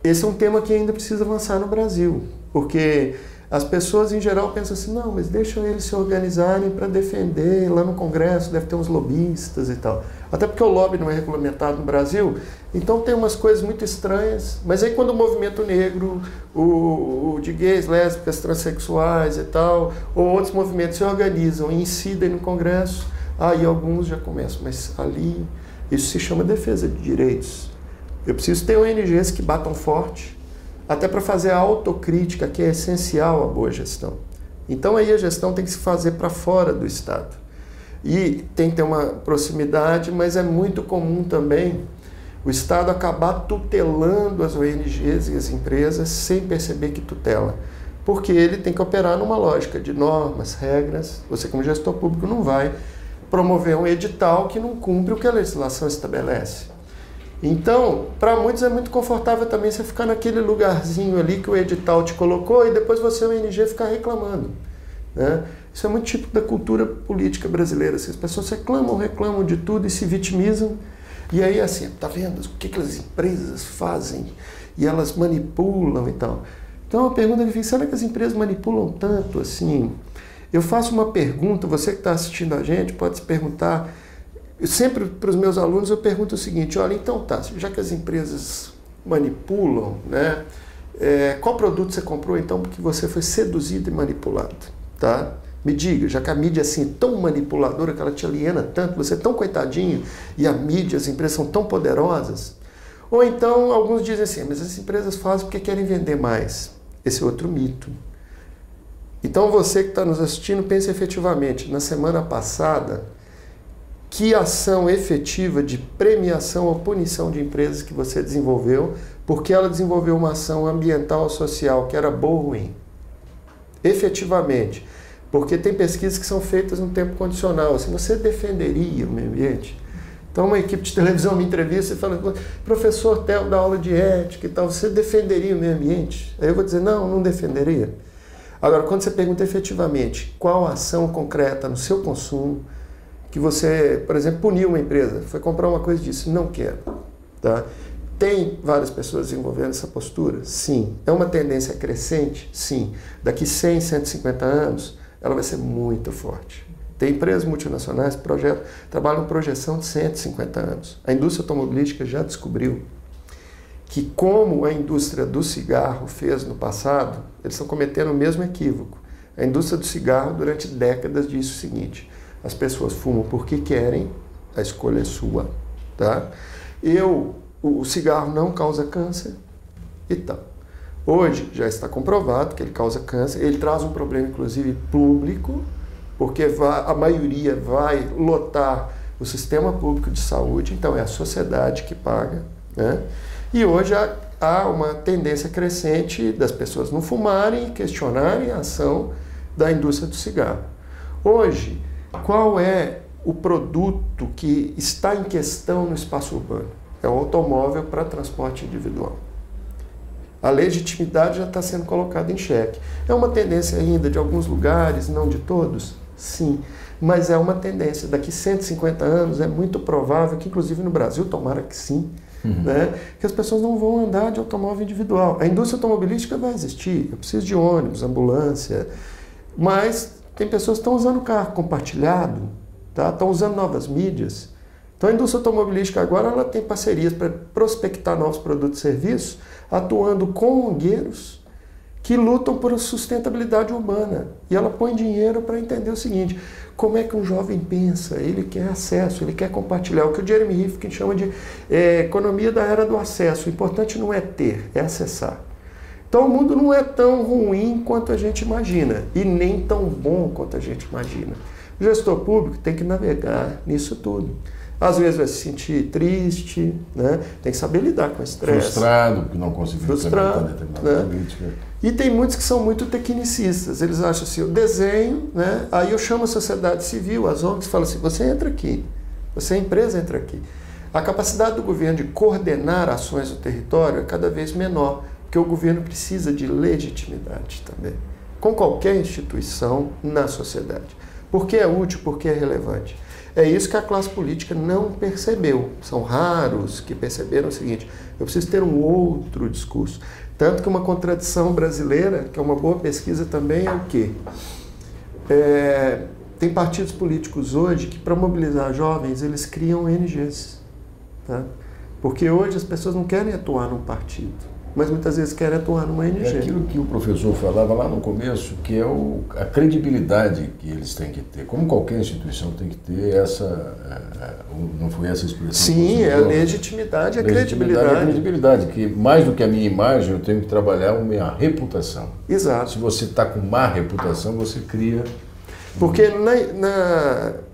é um tema que ainda precisa avançar no Brasil, porque as pessoas em geral pensam assim, não, mas deixa eles se organizarem para defender, lá no Congresso deve ter uns lobistas e tal. Até porque o lobby não é regulamentado no Brasil, então tem umas coisas muito estranhas. Mas aí quando o movimento negro, o de gays, lésbicas, transexuais e tal, ou outros movimentos se organizam e incidem no Congresso, aí alguns já começam, mas ali isso se chama defesa de direitos. Eu preciso ter ONGs que batam forte, até para fazer a autocrítica, que é essencial à boa gestão. Então aí a gestão tem que se fazer para fora do Estado. E tem que ter uma proximidade, mas é muito comum também o Estado acabar tutelando as ONGs e as empresas sem perceber que tutela. Porque ele tem que operar numa lógica de normas, regras. Você como gestor público não vai promover um edital que não cumpre o que a legislação estabelece. Então, para muitos é muito confortável também você ficar naquele lugarzinho ali que o edital te colocou e depois você, o ONG, ficar reclamando, né? Isso é muito típico da cultura política brasileira. Assim, as pessoas reclamam de tudo e se vitimizam. E aí, assim, tá vendo o que as empresas fazem? E elas manipulam e tal. Então, a pergunta que eu fiz, será que as empresas manipulam tanto assim? Eu faço uma pergunta, você que está assistindo a gente pode se perguntar. Eu sempre, para os meus alunos, eu pergunto o seguinte, olha, então tá, já que as empresas manipulam, né, qual produto você comprou, então, porque você foi seduzido e manipulado? tá? Me diga, já que a mídia é assim tão manipuladora, que ela te aliena tanto, você é tão coitadinho e a mídia, as empresas são tão poderosas. Ou então alguns dizem assim, mas as empresas fazem porque querem vender mais. Esse é outro mito. Então você que está nos assistindo, pense efetivamente, na semana passada, que ação efetiva de premiação ou punição de empresas que você desenvolveu, porque ela desenvolveu uma ação ambiental ou social que era boa ou ruim. Efetivamente. Porque tem pesquisas que são feitas no tempo condicional. Assim, você defenderia o meio ambiente? Então uma equipe de televisão me entrevista e fala, professor Theo dá aula de ética e tal, você defenderia o meio ambiente? Aí eu vou dizer, não defenderia. Agora, quando você pergunta efetivamente qual a ação concreta no seu consumo, que você, por exemplo, puniu uma empresa, foi comprar uma coisa e disse, não quero. Tá? Tem várias pessoas desenvolvendo essa postura? Sim. É uma tendência crescente? Sim. Daqui 100, 150 anos, ela vai ser muito forte. Tem empresas multinacionais que trabalham com projeção de 150 anos. A indústria automobilística já descobriu que, como a indústria do cigarro fez no passado, eles estão cometendo o mesmo equívoco. A indústria do cigarro, durante décadas, disse o seguinte, as pessoas fumam porque querem, a escolha é sua, tá? O cigarro não causa câncer e tal. Hoje já está comprovado que ele causa câncer, ele traz um problema, inclusive, público, porque a maioria vai lotar o sistema público de saúde, então é a sociedade que paga, né? E hoje há uma tendência crescente das pessoas não fumarem e questionarem a ação da indústria do cigarro. Hoje, qual é o produto que está em questão no espaço urbano? É o automóvel para transporte individual. A legitimidade já está sendo colocada em xeque. É uma tendência ainda de alguns lugares, não de todos? Sim, mas é uma tendência. Daqui 150 anos é muito provável que, inclusive no Brasil, tomara que sim, né, que as pessoas não vão andar de automóvel individual. A indústria automobilística vai existir, eu preciso de ônibus, ambulância, mas tem pessoas que estão usando carro compartilhado, tá? Estão usando novas mídias. Então a indústria automobilística agora ela tem parcerias para prospectar novos produtos e serviços, atuando com mangueiros que lutam por sustentabilidade urbana. E ela põe dinheiro para entender o seguinte, como é que um jovem pensa? Ele quer acesso, ele quer compartilhar. O que o Jeremy Rifkin chama de economia da era do acesso. O importante não é ter, é acessar. Então o mundo não é tão ruim quanto a gente imagina e nem tão bom quanto a gente imagina. O gestor público tem que navegar nisso tudo. Às vezes vai se sentir triste, né? Tem que saber lidar com o estresse. Frustrado, porque não conseguiu implementar determinada política. E tem muitos que são muito tecnicistas. Eles acham assim, eu desenho, né? Aí eu chamo a sociedade civil, as ONGs, e falo assim, você entra aqui, você é empresa, entra aqui. A capacidade do governo de coordenar ações no território é cada vez menor, porque o governo precisa de legitimidade também, com qualquer instituição na sociedade. Porque é útil, porque é relevante. É isso que a classe política não percebeu. São raros que perceberam o seguinte, eu preciso ter um outro discurso. Tanto que uma contradição brasileira, que é uma boa pesquisa também, é o quê? Tem partidos políticos hoje que, para mobilizar jovens, eles criam ONGs. Tá? Porque hoje as pessoas não querem atuar num partido, mas muitas vezes querem atuar numa ONG. É aquilo que o professor falava lá no começo, que é a credibilidade que eles têm que ter. Como qualquer instituição tem que ter essa... não foi essa expressão? Sim, é a legitimidade, a credibilidade. A credibilidade, que mais do que a minha imagem, eu tenho que trabalhar a minha reputação. Exato. Se você está com má reputação, você cria... Porque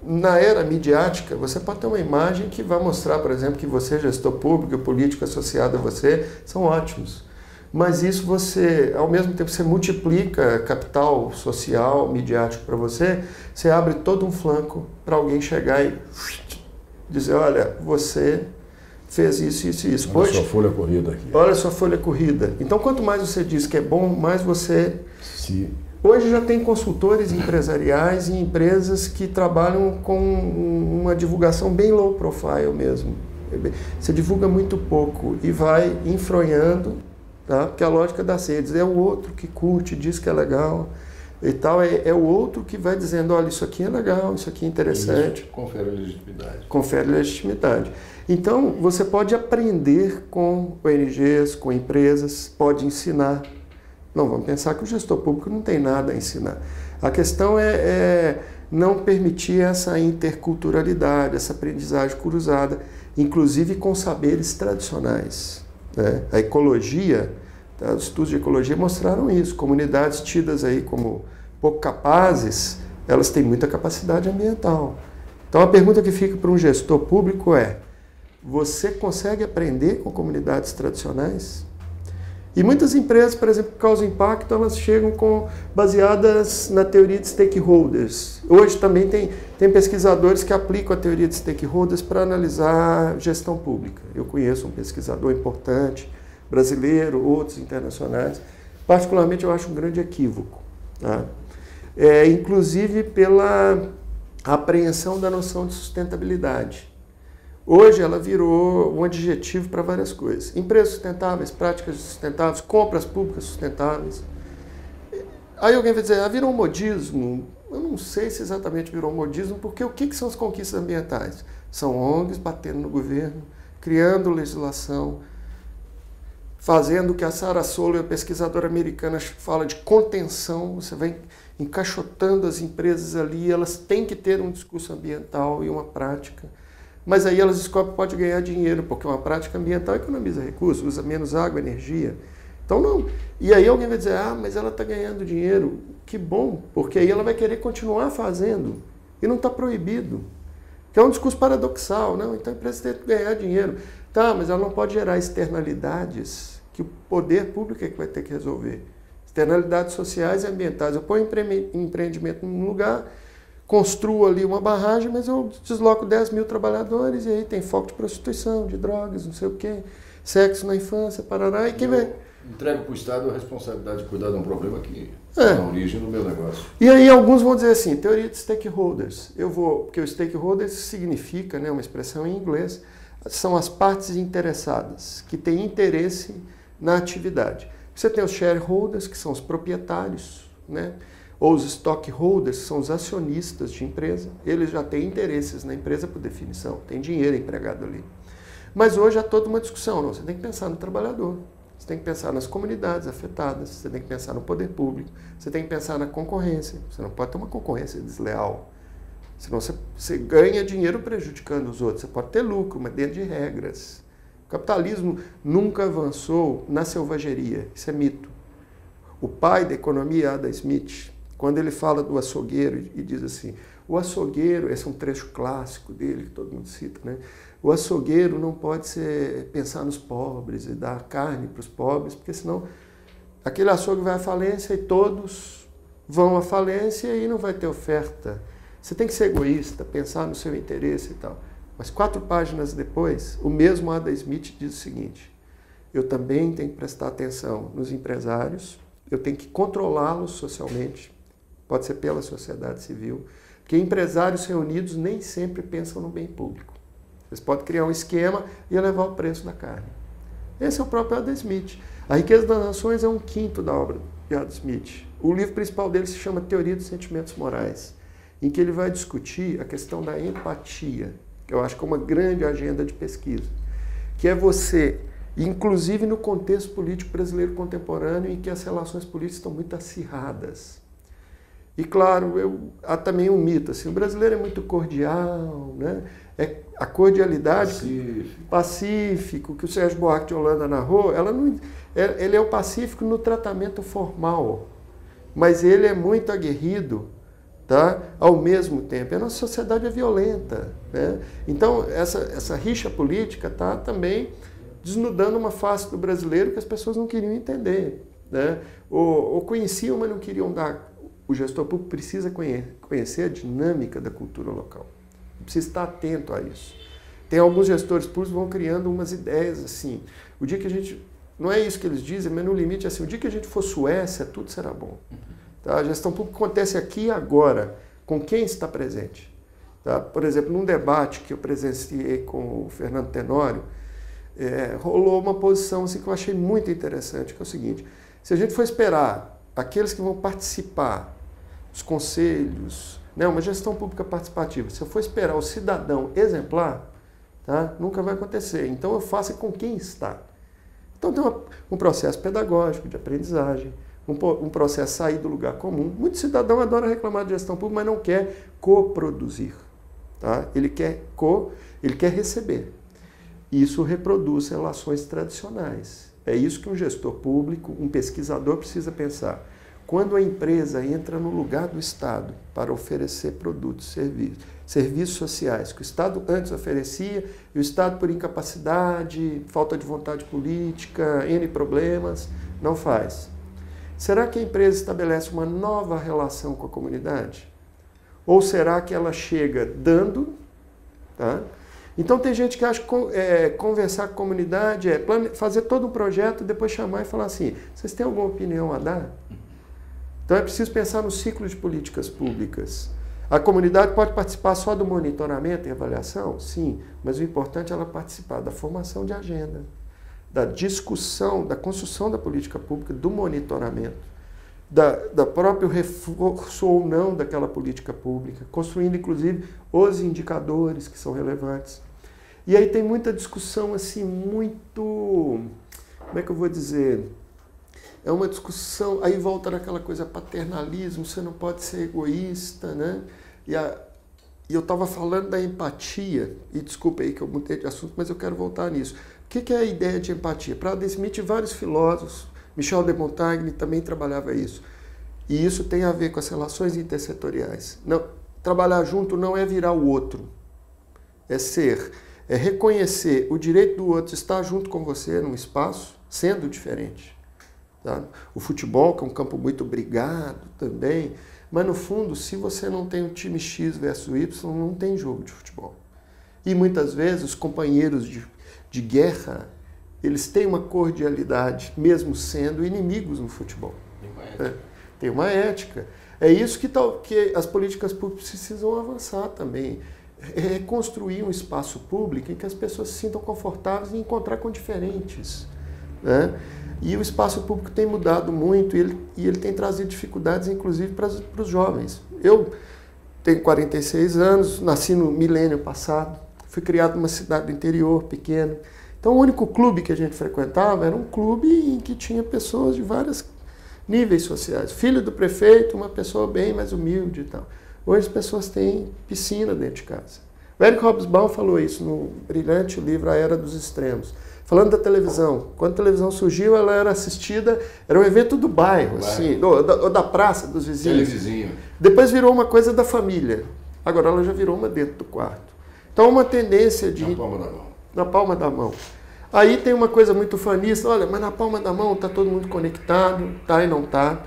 na era midiática, você pode ter uma imagem que vai mostrar, por exemplo, que você, gestor público, político associado a você, são ótimos. Mas isso você, ao mesmo tempo, você multiplica capital social, midiático para você, você abre todo um flanco para alguém chegar e dizer, olha, você fez isso, isso e isso. Olha a sua folha corrida aqui. Olha a sua folha corrida. Então, quanto mais você diz que é bom, mais você... Hoje já tem consultores empresariais e empresas que trabalham com uma divulgação bem low profile mesmo. Você divulga muito pouco e vai enfronhando, tá? Porque a lógica das redes é o outro que curte, diz que é legal e tal, é o outro que vai dizendo, olha, isso aqui é legal, isso aqui é interessante. Isso confere legitimidade. Confere legitimidade. Então, você pode aprender com ONGs, com empresas, pode ensinar. Não, vamos pensar que o gestor público não tem nada a ensinar. A questão é não permitir essa interculturalidade, essa aprendizagem cruzada, inclusive com saberes tradicionais, né? A ecologia, tá? Os estudos de ecologia mostraram isso. Comunidades tidas aí como pouco capazes, elas têm muita capacidade ambiental. Então a pergunta que fica para um gestor público é: você consegue aprender com comunidades tradicionais? E muitas empresas, por exemplo, que causam impacto, elas chegam baseadas na teoria de stakeholders. Hoje também tem pesquisadores que aplicam a teoria de stakeholders para analisar gestão pública. Eu conheço um pesquisador importante, brasileiro, outros internacionais. Particularmente, eu acho um grande equívoco, tá? Inclusive pela apreensão da noção de sustentabilidade. Hoje ela virou um adjetivo para várias coisas. Empresas sustentáveis, práticas sustentáveis, compras públicas sustentáveis. Aí alguém vai dizer, virou um modismo. Eu não sei se exatamente virou um modismo, porque o que são as conquistas ambientais? São ONGs batendo no governo, criando legislação, fazendo o que a Sarah Solow, a pesquisadora americana, fala de contenção. Você vai encaixotando as empresas ali, elas têm que ter um discurso ambiental e uma prática. Mas aí elas descobrem que pode ganhar dinheiro, porque uma prática ambiental economiza recursos, usa menos água, energia. Então não. E aí alguém vai dizer, mas ela está ganhando dinheiro. Que bom, porque aí ela vai querer continuar fazendo. E não está proibido. Que é um discurso paradoxal. Não, então a empresa tem que ganhar dinheiro. Tá, mas ela não pode gerar externalidades que o poder público é que vai ter que resolver. Externalidades sociais e ambientais. Eu ponho empreendimento num lugar, construo ali uma barragem, mas eu desloco 10 mil trabalhadores e aí tem foco de prostituição, de drogas, não sei o quê, sexo na infância, parará, e quem vai... Entrego para o Estado a responsabilidade de cuidar de um problema que está na origem do meu negócio. E aí alguns vão dizer assim, teoria de stakeholders. Porque o stakeholders significa, né, uma expressão em inglês, são as partes interessadas, que têm interesse na atividade. Você tem os shareholders, que são os proprietários, né? Ou os stockholders, que são os acionistas de empresa. Eles já têm interesses na empresa por definição, tem dinheiro empregado ali. Mas hoje há toda uma discussão, não? Você tem que pensar no trabalhador, você tem que pensar nas comunidades afetadas, você tem que pensar no poder público, você tem que pensar na concorrência. Você não pode ter uma concorrência desleal, senão você ganha dinheiro prejudicando os outros. Você pode ter lucro, mas dentro de regras. O capitalismo nunca avançou na selvageria, isso é mito. O pai da economia, Adam Smith, quando ele fala do açougueiro e diz assim, o açougueiro, esse é um trecho clássico dele, que todo mundo cita, né? O açougueiro não pode pensar nos pobres e dar carne para os pobres, porque senão aquele açougue vai à falência e todos vão à falência e não vai ter oferta. Você tem que ser egoísta, pensar no seu interesse e tal. Mas 4 páginas depois, o mesmo Adam Smith diz o seguinte, eu também tenho que prestar atenção nos empresários, eu tenho que controlá-los socialmente, pode ser pela sociedade civil, porque empresários reunidos nem sempre pensam no bem público. Eles podem criar um esquema e elevar o preço da carne. Esse é o próprio Adam Smith. A Riqueza das Nações é 1/5 da obra de Adam Smith. O livro principal dele se chama Teoria dos Sentimentos Morais, em que ele vai discutir a questão da empatia, que eu acho que é uma grande agenda de pesquisa, que é você, inclusive no contexto político brasileiro contemporâneo, em que as relações políticas estão muito acirradas. E claro, há também um mito, assim, o brasileiro é muito cordial, né? É a cordialidade pacífico que o Sérgio Buarque de Holanda narrou, ele é o pacífico no tratamento formal, mas ele é muito aguerrido, tá? Ao mesmo tempo. A nossa sociedade é violenta, né? Então, essa rixa política está também desnudando uma face do brasileiro que as pessoas não queriam entender, né? Ou conheciam, mas não queriam dar. O gestor público precisa conhecer a dinâmica da cultura local. Precisa estar atento a isso. Tem alguns gestores públicos que vão criando umas ideias assim. O dia que a gente... Não é isso que eles dizem, mas no limite é assim, o dia que a gente for Suécia, tudo será bom. Tá? A gestão pública acontece aqui e agora, com quem está presente. Tá? Por exemplo, num debate que eu presenciei com o Fernando Tenório, rolou uma posição assim, que eu achei muito interessante, que é o seguinte, se a gente for esperar aqueles que vão participar, os conselhos, né, uma gestão pública participativa, se eu for esperar o cidadão exemplar, tá, nunca vai acontecer. Então eu faço com quem está. Então tem um processo pedagógico de aprendizagem, um processo sair do lugar comum. Muito cidadão adora reclamar de gestão pública, mas não quer coproduzir. Tá? Ele quer receber. Isso reproduz relações tradicionais. É isso que um gestor público, um pesquisador precisa pensar. Quando a empresa entra no lugar do Estado para oferecer produtos, serviços sociais que o Estado antes oferecia, e o Estado, por incapacidade, falta de vontade política, N problemas, não faz. Será que a empresa estabelece uma nova relação com a comunidade? Ou será que ela chega dando? Tá? Então tem gente que acha que conversar com a comunidade é fazer todo um projeto, depois chamar e falar assim, vocês têm alguma opinião a dar? Então é preciso pensar no ciclo de políticas públicas. A comunidade pode participar só do monitoramento e avaliação? Sim, mas o importante é ela participar da formação de agenda, da discussão, da construção da política pública, do monitoramento, da próprio reforço ou não daquela política pública, construindo inclusive os indicadores que são relevantes. E aí tem muita discussão assim, muito, como é que eu vou dizer... É uma discussão, aí volta naquela coisa paternalismo, você não pode ser egoísta, né? E eu estava falando da empatia, e desculpa aí que eu mudei de assunto, mas eu quero voltar nisso. O que é a ideia de empatia? Para Adam Smith e vários filósofos, Michel de Montaigne também trabalhava isso. E isso tem a ver com as relações intersetoriais. Não, trabalhar junto não é virar o outro, é reconhecer o direito do outro estar junto com você num espaço, sendo diferente. Tá? O futebol, que é um campo muito brigado também, mas no fundo, se você não tem um time X versus Y, não tem jogo de futebol. E muitas vezes os companheiros de guerra, eles têm uma cordialidade, mesmo sendo inimigos no futebol. Tem uma ética. É isso que as políticas públicas precisam avançar também. É construir um espaço público em que as pessoas se sintam confortáveis em encontrar com diferentes. Né? E o espaço público tem mudado muito e ele tem trazido dificuldades, inclusive, para os jovens. Eu tenho 46 anos, nasci no milênio passado, fui criado numa cidade do interior, pequena. Então, o único clube que a gente frequentava era um clube em que tinha pessoas de vários níveis sociais. Filho do prefeito, uma pessoa bem mais humilde e tal. Hoje as pessoas têm piscina dentro de casa. O Eric Hobsbawm falou isso no brilhante livro A Era dos Extremos. Falando da televisão, quando a televisão surgiu, ela era assistida, era um evento do bairro, assim, ou da praça, dos vizinhos. Televizinho. Depois virou uma coisa da família. Agora ela já virou uma dentro do quarto. Então uma tendência de... Na palma da mão. Na palma da mão. Aí tem uma coisa muito fanista, olha, mas na palma da mão está todo mundo conectado, tá e não tá.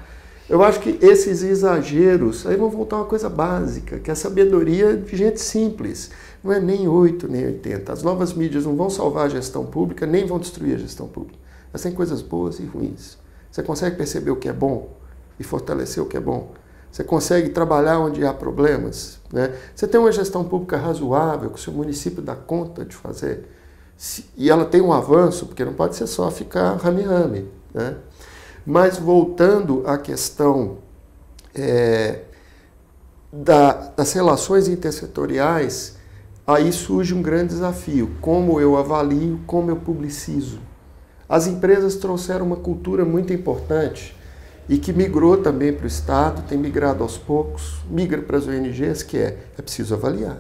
Eu acho que esses exageros, aí vão voltar a uma coisa básica, que é a sabedoria de gente simples. Não é nem 8, nem 80. As novas mídias não vão salvar a gestão pública, nem vão destruir a gestão pública. Mas tem coisas boas e ruins. Você consegue perceber o que é bom e fortalecer o que é bom. Você consegue trabalhar onde há problemas. Né? Você tem uma gestão pública razoável, que o seu município dá conta de fazer. E ela tem um avanço, porque não pode ser só ficar rame-rame. Né? Mas voltando à questão das relações intersetoriais, aí surge um grande desafio. Como eu avalio, como eu publicizo. As empresas trouxeram uma cultura muito importante e que migrou também para o Estado, tem migrado aos poucos, migra para as ONGs, que é preciso avaliar.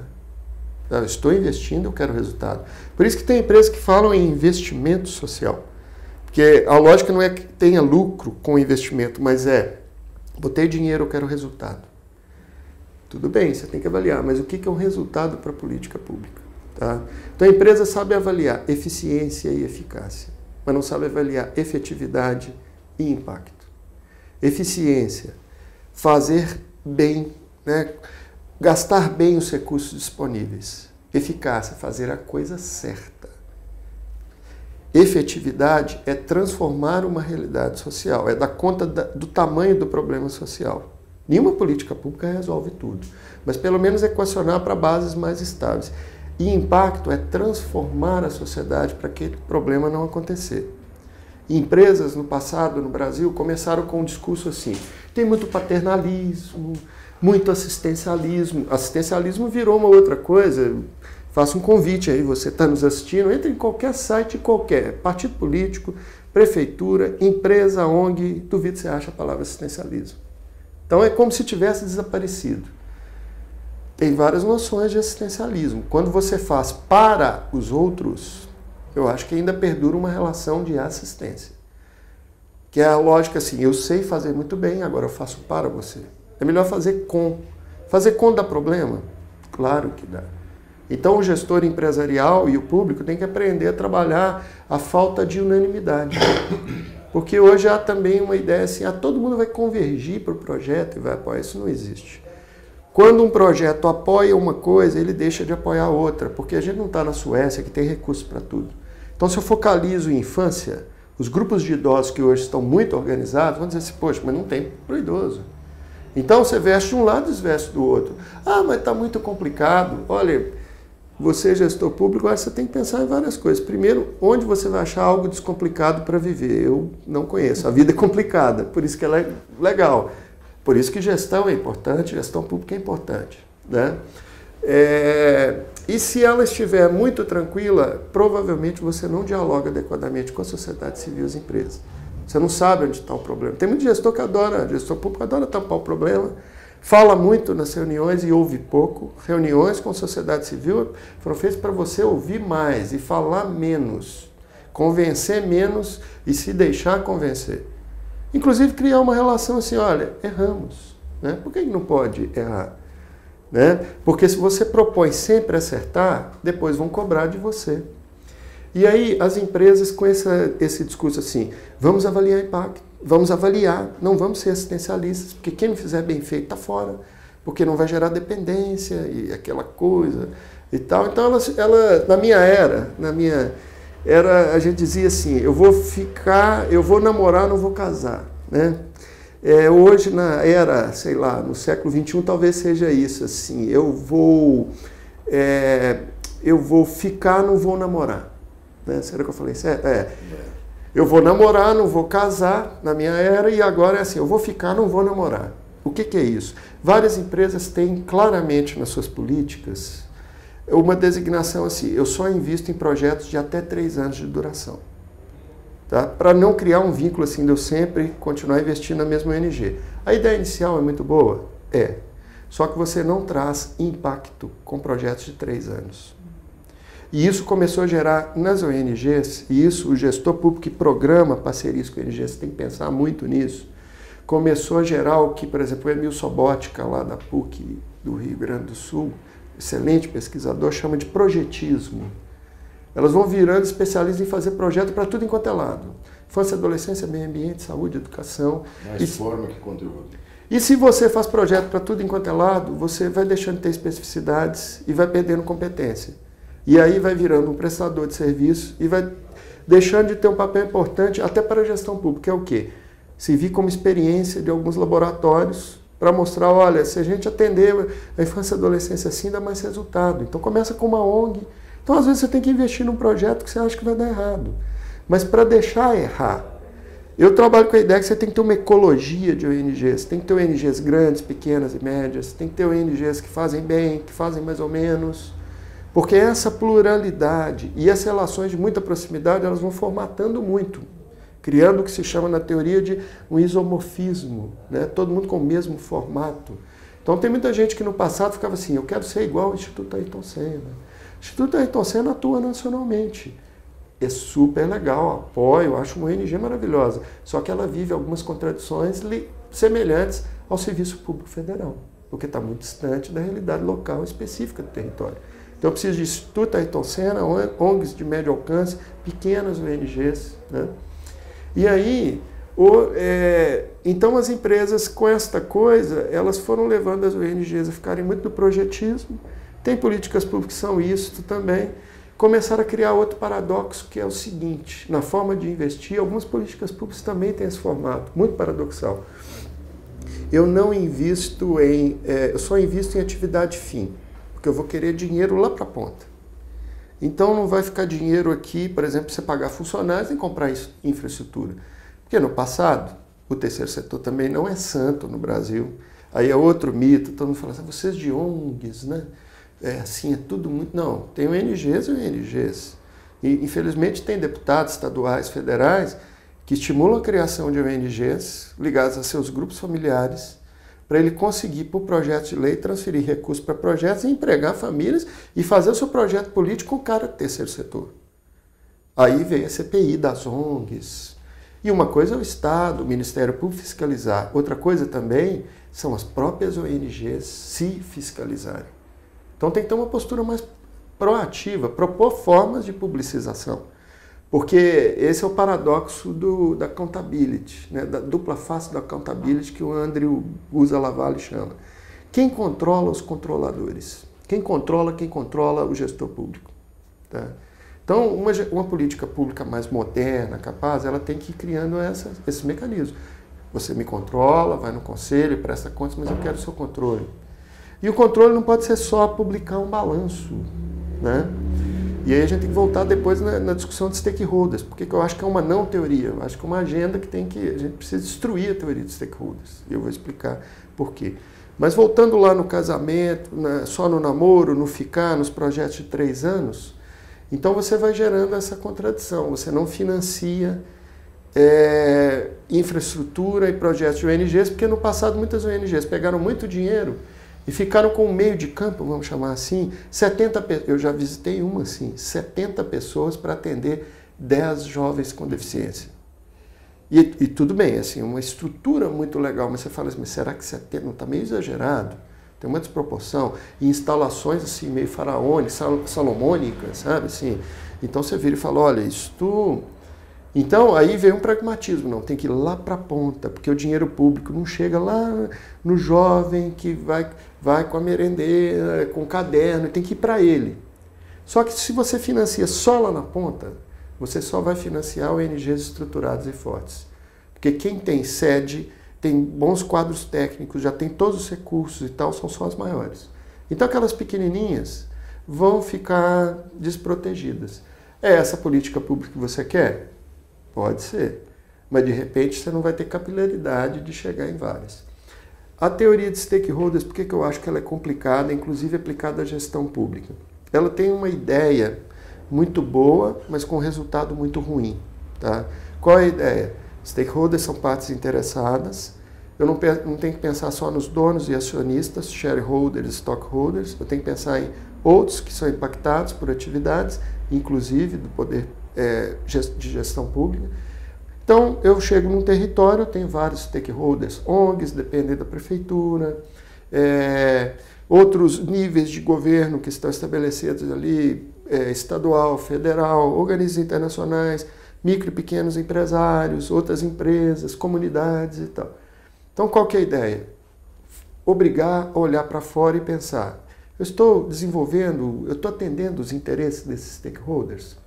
Eu estou investindo, eu quero resultado. Por isso que tem empresas que falam em investimento social. Porque a lógica não é que tenha lucro com o investimento, mas botei dinheiro, eu quero resultado. Tudo bem, você tem que avaliar, mas o que é um resultado para a política pública? Tá? Então a empresa sabe avaliar eficiência e eficácia, mas não sabe avaliar efetividade e impacto. Eficiência, fazer bem, né? Gastar bem os recursos disponíveis. Eficácia, fazer a coisa certa. Efetividade é transformar uma realidade social, é dar conta do tamanho do problema social. Nenhuma política pública resolve tudo, mas pelo menos equacionar para bases mais estáveis. E impacto é transformar a sociedade para aquele problema não acontecer. E empresas no passado, no Brasil, começaram com um discurso assim, tem muito paternalismo, muito assistencialismo. Assistencialismo virou uma outra coisa. Faço um convite aí, você está nos assistindo, entre em qualquer site, partido político, prefeitura, empresa, ONG, duvido que você acha a palavra assistencialismo. Então é como se tivesse desaparecido. Tem várias noções de assistencialismo. Quando você faz para os outros, eu acho que ainda perdura uma relação de assistência. Que é a lógica assim, eu sei fazer muito bem, agora eu faço para você. É melhor fazer com. Fazer com dá problema? Claro que dá. Então o gestor empresarial e o público tem que aprender a trabalhar a falta de unanimidade. Porque hoje há também uma ideia assim, todo mundo vai convergir para o projeto e vai apoiar. Isso não existe. Quando um projeto apoia uma coisa, ele deixa de apoiar outra, porque a gente não está na Suécia, que tem recursos para tudo. Então, se eu focalizo em infância, os grupos de idosos que hoje estão muito organizados vão dizer assim, poxa, mas não tem para o idoso. Então, você veste de um lado e desveste do outro. Ah, mas está muito complicado. Olha, você, gestor público, agora você tem que pensar em várias coisas. Primeiro, onde você vai achar algo descomplicado para viver? Eu não conheço. A vida é complicada, por isso que ela é legal. Por isso que gestão é importante, gestão pública é importante, né? E se ela estiver muito tranquila, provavelmente você não dialoga adequadamente com a sociedade civil e as empresas. Você não sabe onde está o problema. Tem muito gestor público adora tampar o problema, fala muito nas reuniões e ouve pouco. Reuniões com a sociedade civil foram feitas para você ouvir mais e falar menos, convencer menos e se deixar convencer. Inclusive criar uma relação assim, olha, erramos, né? Por que não pode errar? Né? Porque se você propõe sempre acertar, depois vão cobrar de você. E aí as empresas com esse discurso assim, vamos avaliar impacto, vamos avaliar, não vamos ser assistencialistas, porque quem não fizer bem feito está fora, porque não vai gerar dependência e aquela coisa e tal. Então ela na minha era, a gente dizia assim, eu vou namorar, não vou casar, né? Hoje na era, sei lá, no século XXI talvez seja isso, assim, eu vou ficar, não vou namorar, né? Será que eu falei certo? Eu vou namorar, não vou casar na minha era e agora é assim, eu vou ficar, não vou namorar. O que é isso? Várias empresas têm claramente nas suas políticas uma designação assim, eu só invisto em projetos de até 3 anos de duração. Tá? Para não criar um vínculo assim de eu sempre continuar investindo na mesma ONG. A ideia inicial é muito boa? É. Só que você não traz impacto com projetos de 3 anos. E isso começou a gerar nas ONGs, e isso o gestor público que programa parcerias com ONGs tem que pensar muito nisso, começou a gerar o que, por exemplo, o Emil Sobotka, lá da PUC do Rio Grande do Sul, excelente pesquisador, chama de projetismo. Elas vão virando especialistas em fazer projeto para tudo enquanto é lado. Infância, adolescência, meio ambiente, saúde, educação. Mais forma que conteúdo. E se você faz projeto para tudo enquanto é lado, você vai deixando de ter especificidades e vai perdendo competência. E aí vai virando um prestador de serviço e vai deixando de ter um papel importante até para a gestão pública, que é o quê? Servir como experiência de alguns laboratórios para mostrar, olha, se a gente atender a infância e a adolescência assim, dá mais resultado. Então começa com uma ONG. Então às vezes você tem que investir num projeto que você acha que vai dar errado. Mas para deixar errar, eu trabalho com a ideia que você tem que ter uma ecologia de ONGs. Tem que ter ONGs grandes, pequenas e médias. Tem que ter ONGs que fazem bem, que fazem mais ou menos. Porque essa pluralidade e as relações de muita proximidade, elas vão formatando muito. Criando o que se chama na teoria de um isomorfismo, né? Todo mundo com o mesmo formato. Então tem muita gente que no passado ficava assim, eu quero ser igual ao Instituto Ayrton Senna. O Instituto Ayrton Senna atua nacionalmente. É super legal, apoio, acho uma ONG maravilhosa. Só que ela vive algumas contradições semelhantes ao Serviço Público Federal, porque está muito distante da realidade local específica do território. Então eu preciso de Instituto Ayrton Senna, ONGs de médio alcance, pequenas ONGs, né? E aí, então as empresas com esta coisa, elas foram levando as ONGs a ficarem muito no projetismo. Tem políticas públicas que são isso também. Começaram a criar outro paradoxo, que é o seguinte, na forma de investir, algumas políticas públicas também têm esse formato, muito paradoxal. Eu não invisto eu só invisto em atividade fim, porque eu vou querer dinheiro lá para a ponta. Então não vai ficar dinheiro aqui, por exemplo, para você pagar funcionários e comprar infraestrutura. Porque no passado, o terceiro setor também não é santo no Brasil. Aí é outro mito, todo mundo fala assim, vocês de ONGs, né? Assim, é tudo muito... Não, tem ONGs e ONGs. E infelizmente tem deputados estaduais, federais, que estimulam a criação de ONGs ligadas a seus grupos familiares, para ele conseguir, por projetos de lei, transferir recursos para projetos e empregar famílias e fazer o seu projeto político com o cara do terceiro setor. Aí veio a CPI das ONGs. E uma coisa é o Estado, o Ministério Público fiscalizar. Outra coisa também são as próprias ONGs se fiscalizarem. Então tem que ter uma postura mais proativa, propor formas de publicização. Porque esse é o paradoxo da accountability, né? Da dupla face da accountability que o Andrew Guza-Lavallee chama. Quem controla os controladores? Quem controla o gestor público? Tá? Então, uma política pública mais moderna, capaz, ela tem que ir criando esses mecanismos. Você me controla, vai no conselho, presta contas, mas eu quero o seu controle. E o controle não pode ser só publicar um balanço, né? E aí a gente tem que voltar depois na discussão de stakeholders, porque eu acho que é uma não teoria, eu acho que é uma agenda que a gente precisa destruir a teoria de stakeholders. E eu vou explicar por quê. Mas voltando lá no casamento, só no namoro, no ficar, nos projetos de 3 anos, então você vai gerando essa contradição, você não financia infraestrutura e projetos de ONGs, porque no passado muitas ONGs pegaram muito dinheiro e ficaram com um meio de campo, vamos chamar assim, eu já visitei uma assim, 70 pessoas para atender 10 jovens com deficiência. E tudo bem, assim, uma estrutura muito legal, mas você fala assim, mas será que 70 não está meio exagerado? Tem uma desproporção. E instalações assim, meio faraônicas, salomônicas, sabe? Assim, então você vira e fala, olha, isso... Então, aí vem um pragmatismo, não, tem que ir lá para a ponta, porque o dinheiro público não chega lá no jovem que vai com a merendeira, com o caderno, tem que ir para ele. Só que se você financia só lá na ponta, você só vai financiar ONGs estruturadas e fortes. Porque quem tem sede, tem bons quadros técnicos, já tem todos os recursos e tal, são só as maiores. Então aquelas pequenininhas vão ficar desprotegidas. É essa política pública que você quer? Pode ser, mas de repente você não vai ter capilaridade de chegar em várias. A teoria de stakeholders, por que eu acho que ela é complicada, inclusive aplicada à gestão pública? Ela tem uma ideia muito boa, mas com resultado muito ruim. Tá? Qual é a ideia? Stakeholders são partes interessadas, eu não tenho que pensar só nos donos e acionistas, shareholders, stockholders, eu tenho que pensar em outros que são impactados por atividades, inclusive do poder de gestão pública. Então, eu chego num território, eu tenho vários stakeholders, ONGs, dependendo da prefeitura, outros níveis de governo que estão estabelecidos ali, estadual, federal, organismos internacionais, micro e pequenos empresários, outras empresas, comunidades e tal. Então, qual que é a ideia? Obrigar a olhar para fora e pensar, eu estou atendendo os interesses desses stakeholders?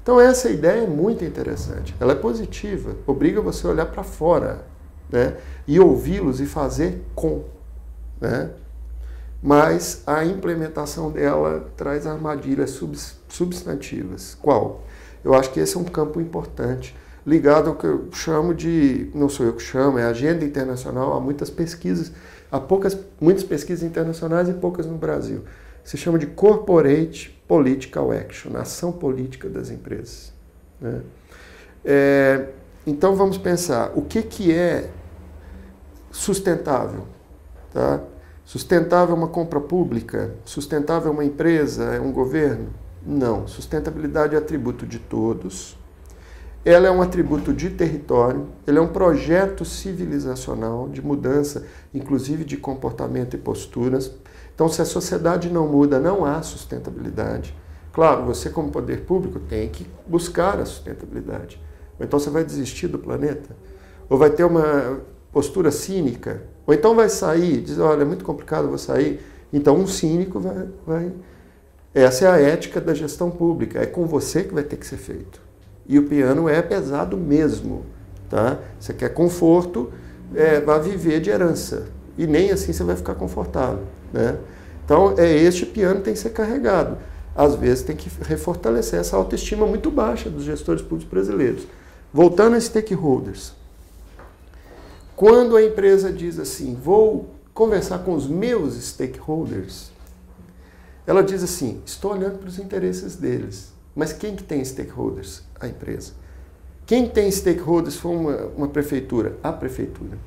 Então essa ideia é muito interessante, ela é positiva, obriga você a olhar para fora, né? E ouvi-los e fazer com. Né? Mas a implementação dela traz armadilhas substantivas. Qual? Eu acho que esse é um campo importante, ligado ao que eu chamo de, não sou eu que chamo, é a agenda internacional, há muitas pesquisas, muitas pesquisas internacionais e poucas no Brasil. Se chama de Corporate Political Action, ação política das empresas. Né? Então vamos pensar, o que é sustentável? Tá? Sustentável é uma compra pública? Sustentável é uma empresa? É um governo? Não. Sustentabilidade é atributo de todos. Ela é um atributo de território, ele é um projeto civilizacional de mudança, inclusive de comportamento e posturas. Então, se a sociedade não muda, não há sustentabilidade. Claro, você como poder público tem que buscar a sustentabilidade. Ou então você vai desistir do planeta, ou vai ter uma postura cínica, ou então vai sair, diz, olha, é muito complicado, eu vou sair. Então, um cínico vai... Essa é a ética da gestão pública, é com você que vai ter que ser feito. E o piano é pesado mesmo. Tá? Você quer conforto, vai viver de herança. E nem assim você vai ficar confortável. Né? Então, este piano tem que ser carregado. Às vezes tem que refortalecer essa autoestima muito baixa dos gestores públicos brasileiros. Voltando a stakeholders. Quando a empresa diz assim, vou conversar com os meus stakeholders, ela diz assim, estou olhando para os interesses deles. Mas quem que tem stakeholders? A empresa. Quem tem stakeholders foi uma prefeitura? A prefeitura.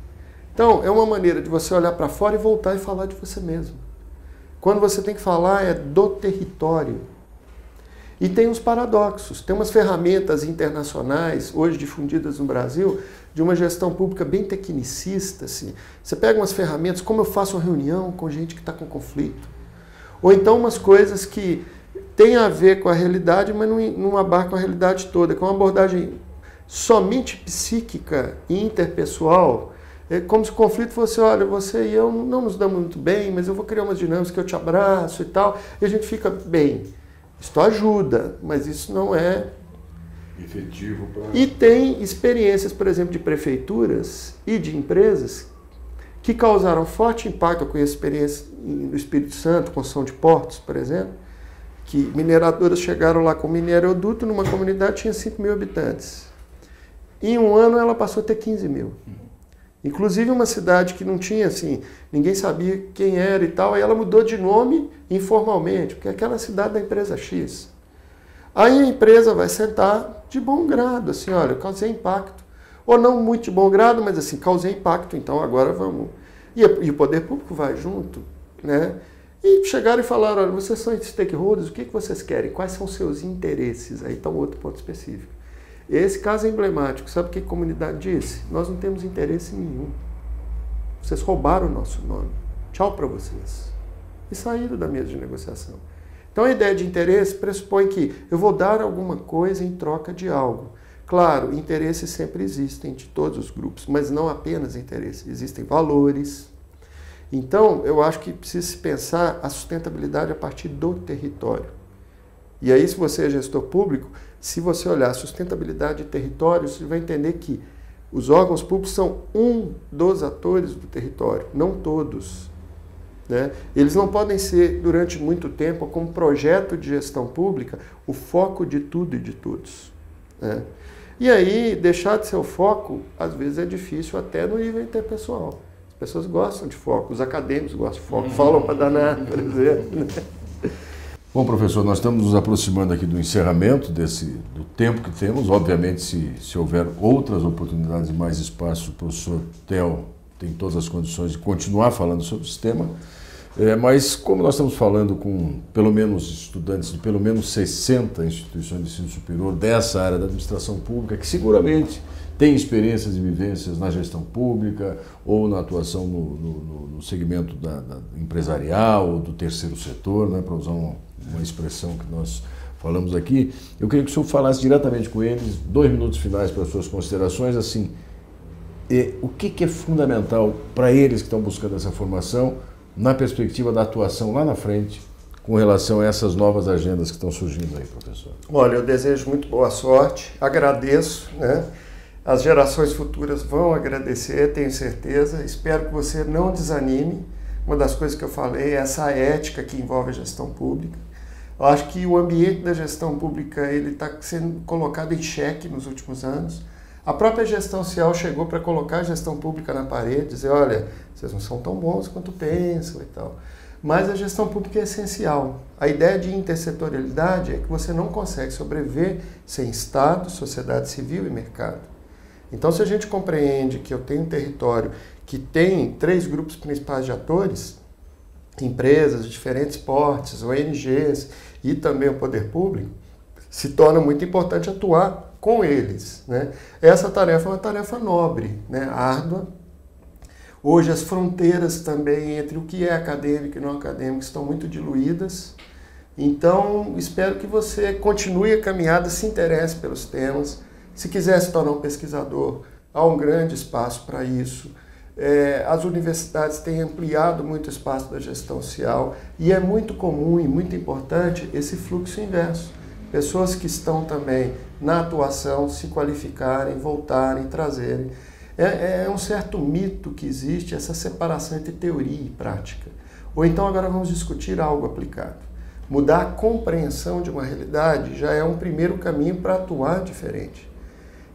Então, é uma maneira de você olhar para fora e voltar e falar de você mesmo. Quando você tem que falar é do território. E tem uns paradoxos. Tem umas ferramentas internacionais, hoje difundidas no Brasil, de uma gestão pública bem tecnicista. Assim. Você pega umas ferramentas, como eu faço uma reunião com gente que está com conflito. Ou então umas coisas que têm a ver com a realidade, mas não abarcam a realidade toda. Com uma abordagem somente psíquica e interpessoal. É como se o conflito fosse, olha, você e eu não nos damos muito bem, mas eu vou criar umas dinâmicas que eu te abraço e tal, e a gente fica bem. Isso ajuda, mas isso não é efetivo para... E tem experiências, por exemplo, de prefeituras e de empresas que causaram forte impacto. Eu conheço experiência no Espírito Santo, construção de portos, por exemplo, que mineradoras chegaram lá com mineroduto numa comunidade que tinha 5 mil habitantes. Em um ano ela passou a ter 15 mil. Inclusive uma cidade que não tinha, assim, ninguém sabia quem era e tal, aí ela mudou de nome informalmente, porque é aquela cidade da empresa X. Aí a empresa vai sentar de bom grado, assim, olha, eu causei impacto. Ou não muito de bom grado, mas assim, causei impacto, então agora vamos... E o poder público vai junto, né? E chegaram e falaram, olha, vocês são stakeholders, o que vocês querem? Quais são os seus interesses? Aí está um outro ponto específico. Esse caso é emblemático. Sabe o que a comunidade disse? Nós não temos interesse nenhum. Vocês roubaram o nosso nome. Tchau para vocês. E saíram da mesa de negociação. Então a ideia de interesse pressupõe que eu vou dar alguma coisa em troca de algo. Claro, interesses sempre existem de todos os grupos, mas não apenas interesses. Existem valores. Então eu acho que precisa se pensar a sustentabilidade a partir do território. E aí, se você é gestor público, se você olhar a sustentabilidade de território, você vai entender que os órgãos públicos são um dos atores do território, não todos. Né? Eles não podem ser, durante muito tempo, como projeto de gestão pública, o foco de tudo e de todos. Né? E aí, deixar de ser o foco, às vezes é difícil até no nível interpessoal. As pessoas gostam de foco, os acadêmicos gostam de foco, falam para danar, por exemplo. Né? Bom, professor, nós estamos nos aproximando aqui do encerramento do tempo que temos. Obviamente, se houver outras oportunidades e mais espaço, o professor Theo tem todas as condições de continuar falando sobre esse tema. Mas como nós estamos falando com pelo menos estudantes de pelo menos 60 instituições de ensino superior dessa área da administração pública, que seguramente têm experiências e vivências na gestão pública ou na atuação no segmento da empresarial ou do terceiro setor, né, para usar uma expressão que nós falamos aqui, eu queria que o senhor falasse diretamente com eles, 2 minutos finais para as suas considerações, assim, o que é fundamental para eles que estão buscando essa formação na perspectiva da atuação lá na frente com relação a essas novas agendas que estão surgindo aí, professor? Olha, eu desejo muito boa sorte, agradeço, né? As gerações futuras vão agradecer, tenho certeza, espero que você não desanime. Uma das coisas que eu falei é essa ética que envolve a gestão pública. Eu acho que o ambiente da gestão pública ele está sendo colocado em xeque nos últimos anos. A própria gestão social chegou para colocar a gestão pública na parede, dizer, olha, vocês não são tão bons quanto pensam e tal. Mas a gestão pública é essencial. A ideia de intersetorialidade é que você não consegue sobreviver sem Estado, sociedade civil e mercado. Então, se a gente compreende que eu tenho um território que tem 3 grupos principais de atores, empresas de diferentes portes, ONGs e também o poder público, se torna muito importante atuar com eles. Né? Essa tarefa é uma tarefa nobre, né? Árdua. Hoje as fronteiras também entre o que é acadêmico e não acadêmico estão muito diluídas. Então, espero que você continue a caminhada, se interesse pelos temas. Se quiser se tornar um pesquisador, há um grande espaço para isso. As universidades têm ampliado muito o espaço da gestão social e é muito comum e muito importante esse fluxo inverso. Pessoas que estão também na atuação se qualificarem, voltarem, trazerem. É um certo mito que existe essa separação entre teoria e prática. Ou então agora vamos discutir algo aplicado. Mudar a compreensão de uma realidade já é um primeiro caminho para atuar diferente.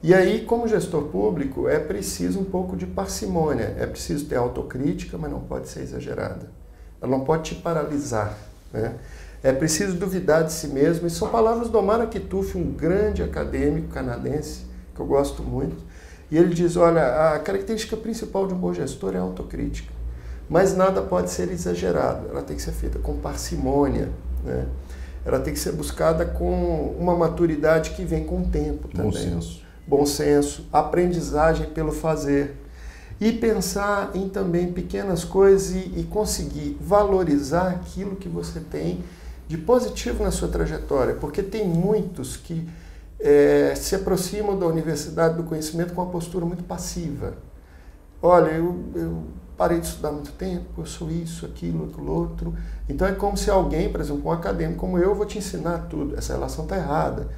E aí, como gestor público, é preciso um pouco de parcimônia, é preciso ter autocrítica, mas não pode ser exagerada. Ela não pode te paralisar, né? É preciso duvidar de si mesmo, e são palavras do Omar Aquituf, um grande acadêmico canadense, que eu gosto muito, e ele diz, olha, a característica principal de um bom gestor é a autocrítica, mas nada pode ser exagerado, ela tem que ser feita com parcimônia, né? Ela tem que ser buscada com uma maturidade que vem com o tempo também. Bom senso. Bom senso, aprendizagem pelo fazer. E pensar em também pequenas coisas e conseguir valorizar aquilo que você tem de positivo na sua trajetória. Porque tem muitos que se aproximam da universidade do conhecimento com uma postura muito passiva. Olha, eu parei de estudar há muito tempo, eu sou isso, aquilo, aquilo outro. Então é como se alguém, por exemplo, um acadêmico como eu vou te ensinar tudo. Essa relação está errada.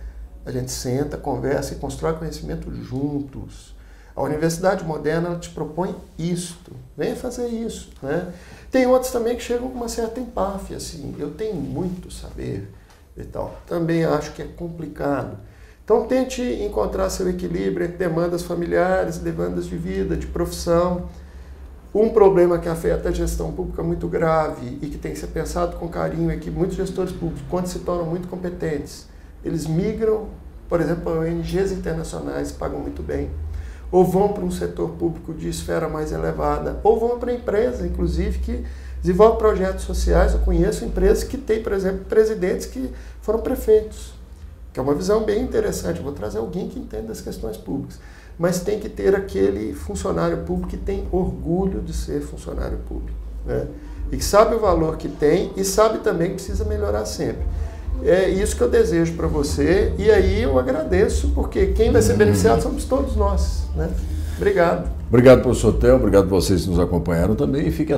A gente senta, conversa e constrói conhecimento juntos. A universidade moderna ela te propõe isto, venha fazer isso, né? Tem outros também que chegam com uma certa empáfia, assim, eu tenho muito saber e tal. Também acho que é complicado. Então tente encontrar seu equilíbrio entre demandas familiares, demandas de vida, de profissão. Um problema que afeta a gestão pública muito grave e que tem que ser pensado com carinho é que muitos gestores públicos, quando se tornam muito competentes, eles migram, por exemplo, para ONGs internacionais, pagam muito bem, ou vão para um setor público de esfera mais elevada, ou vão para empresa, inclusive, que desenvolve projetos sociais. Eu conheço empresas que têm, por exemplo, presidentes que foram prefeitos, que é uma visão bem interessante. Eu vou trazer alguém que entenda as questões públicas, mas tem que ter aquele funcionário público que tem orgulho de ser funcionário público, né? E que sabe o valor que tem e sabe também que precisa melhorar sempre. É isso que eu desejo para você, e aí eu agradeço, porque quem vai ser beneficiado somos todos nós, né? Obrigado. Obrigado, professor Theo, obrigado a vocês que nos acompanharam também, e fiquem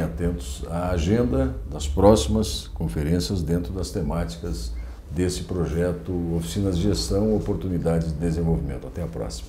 atentos à agenda das próximas conferências dentro das temáticas desse projeto Oficinas de Gestão, Oportunidades de Desenvolvimento. Até a próxima.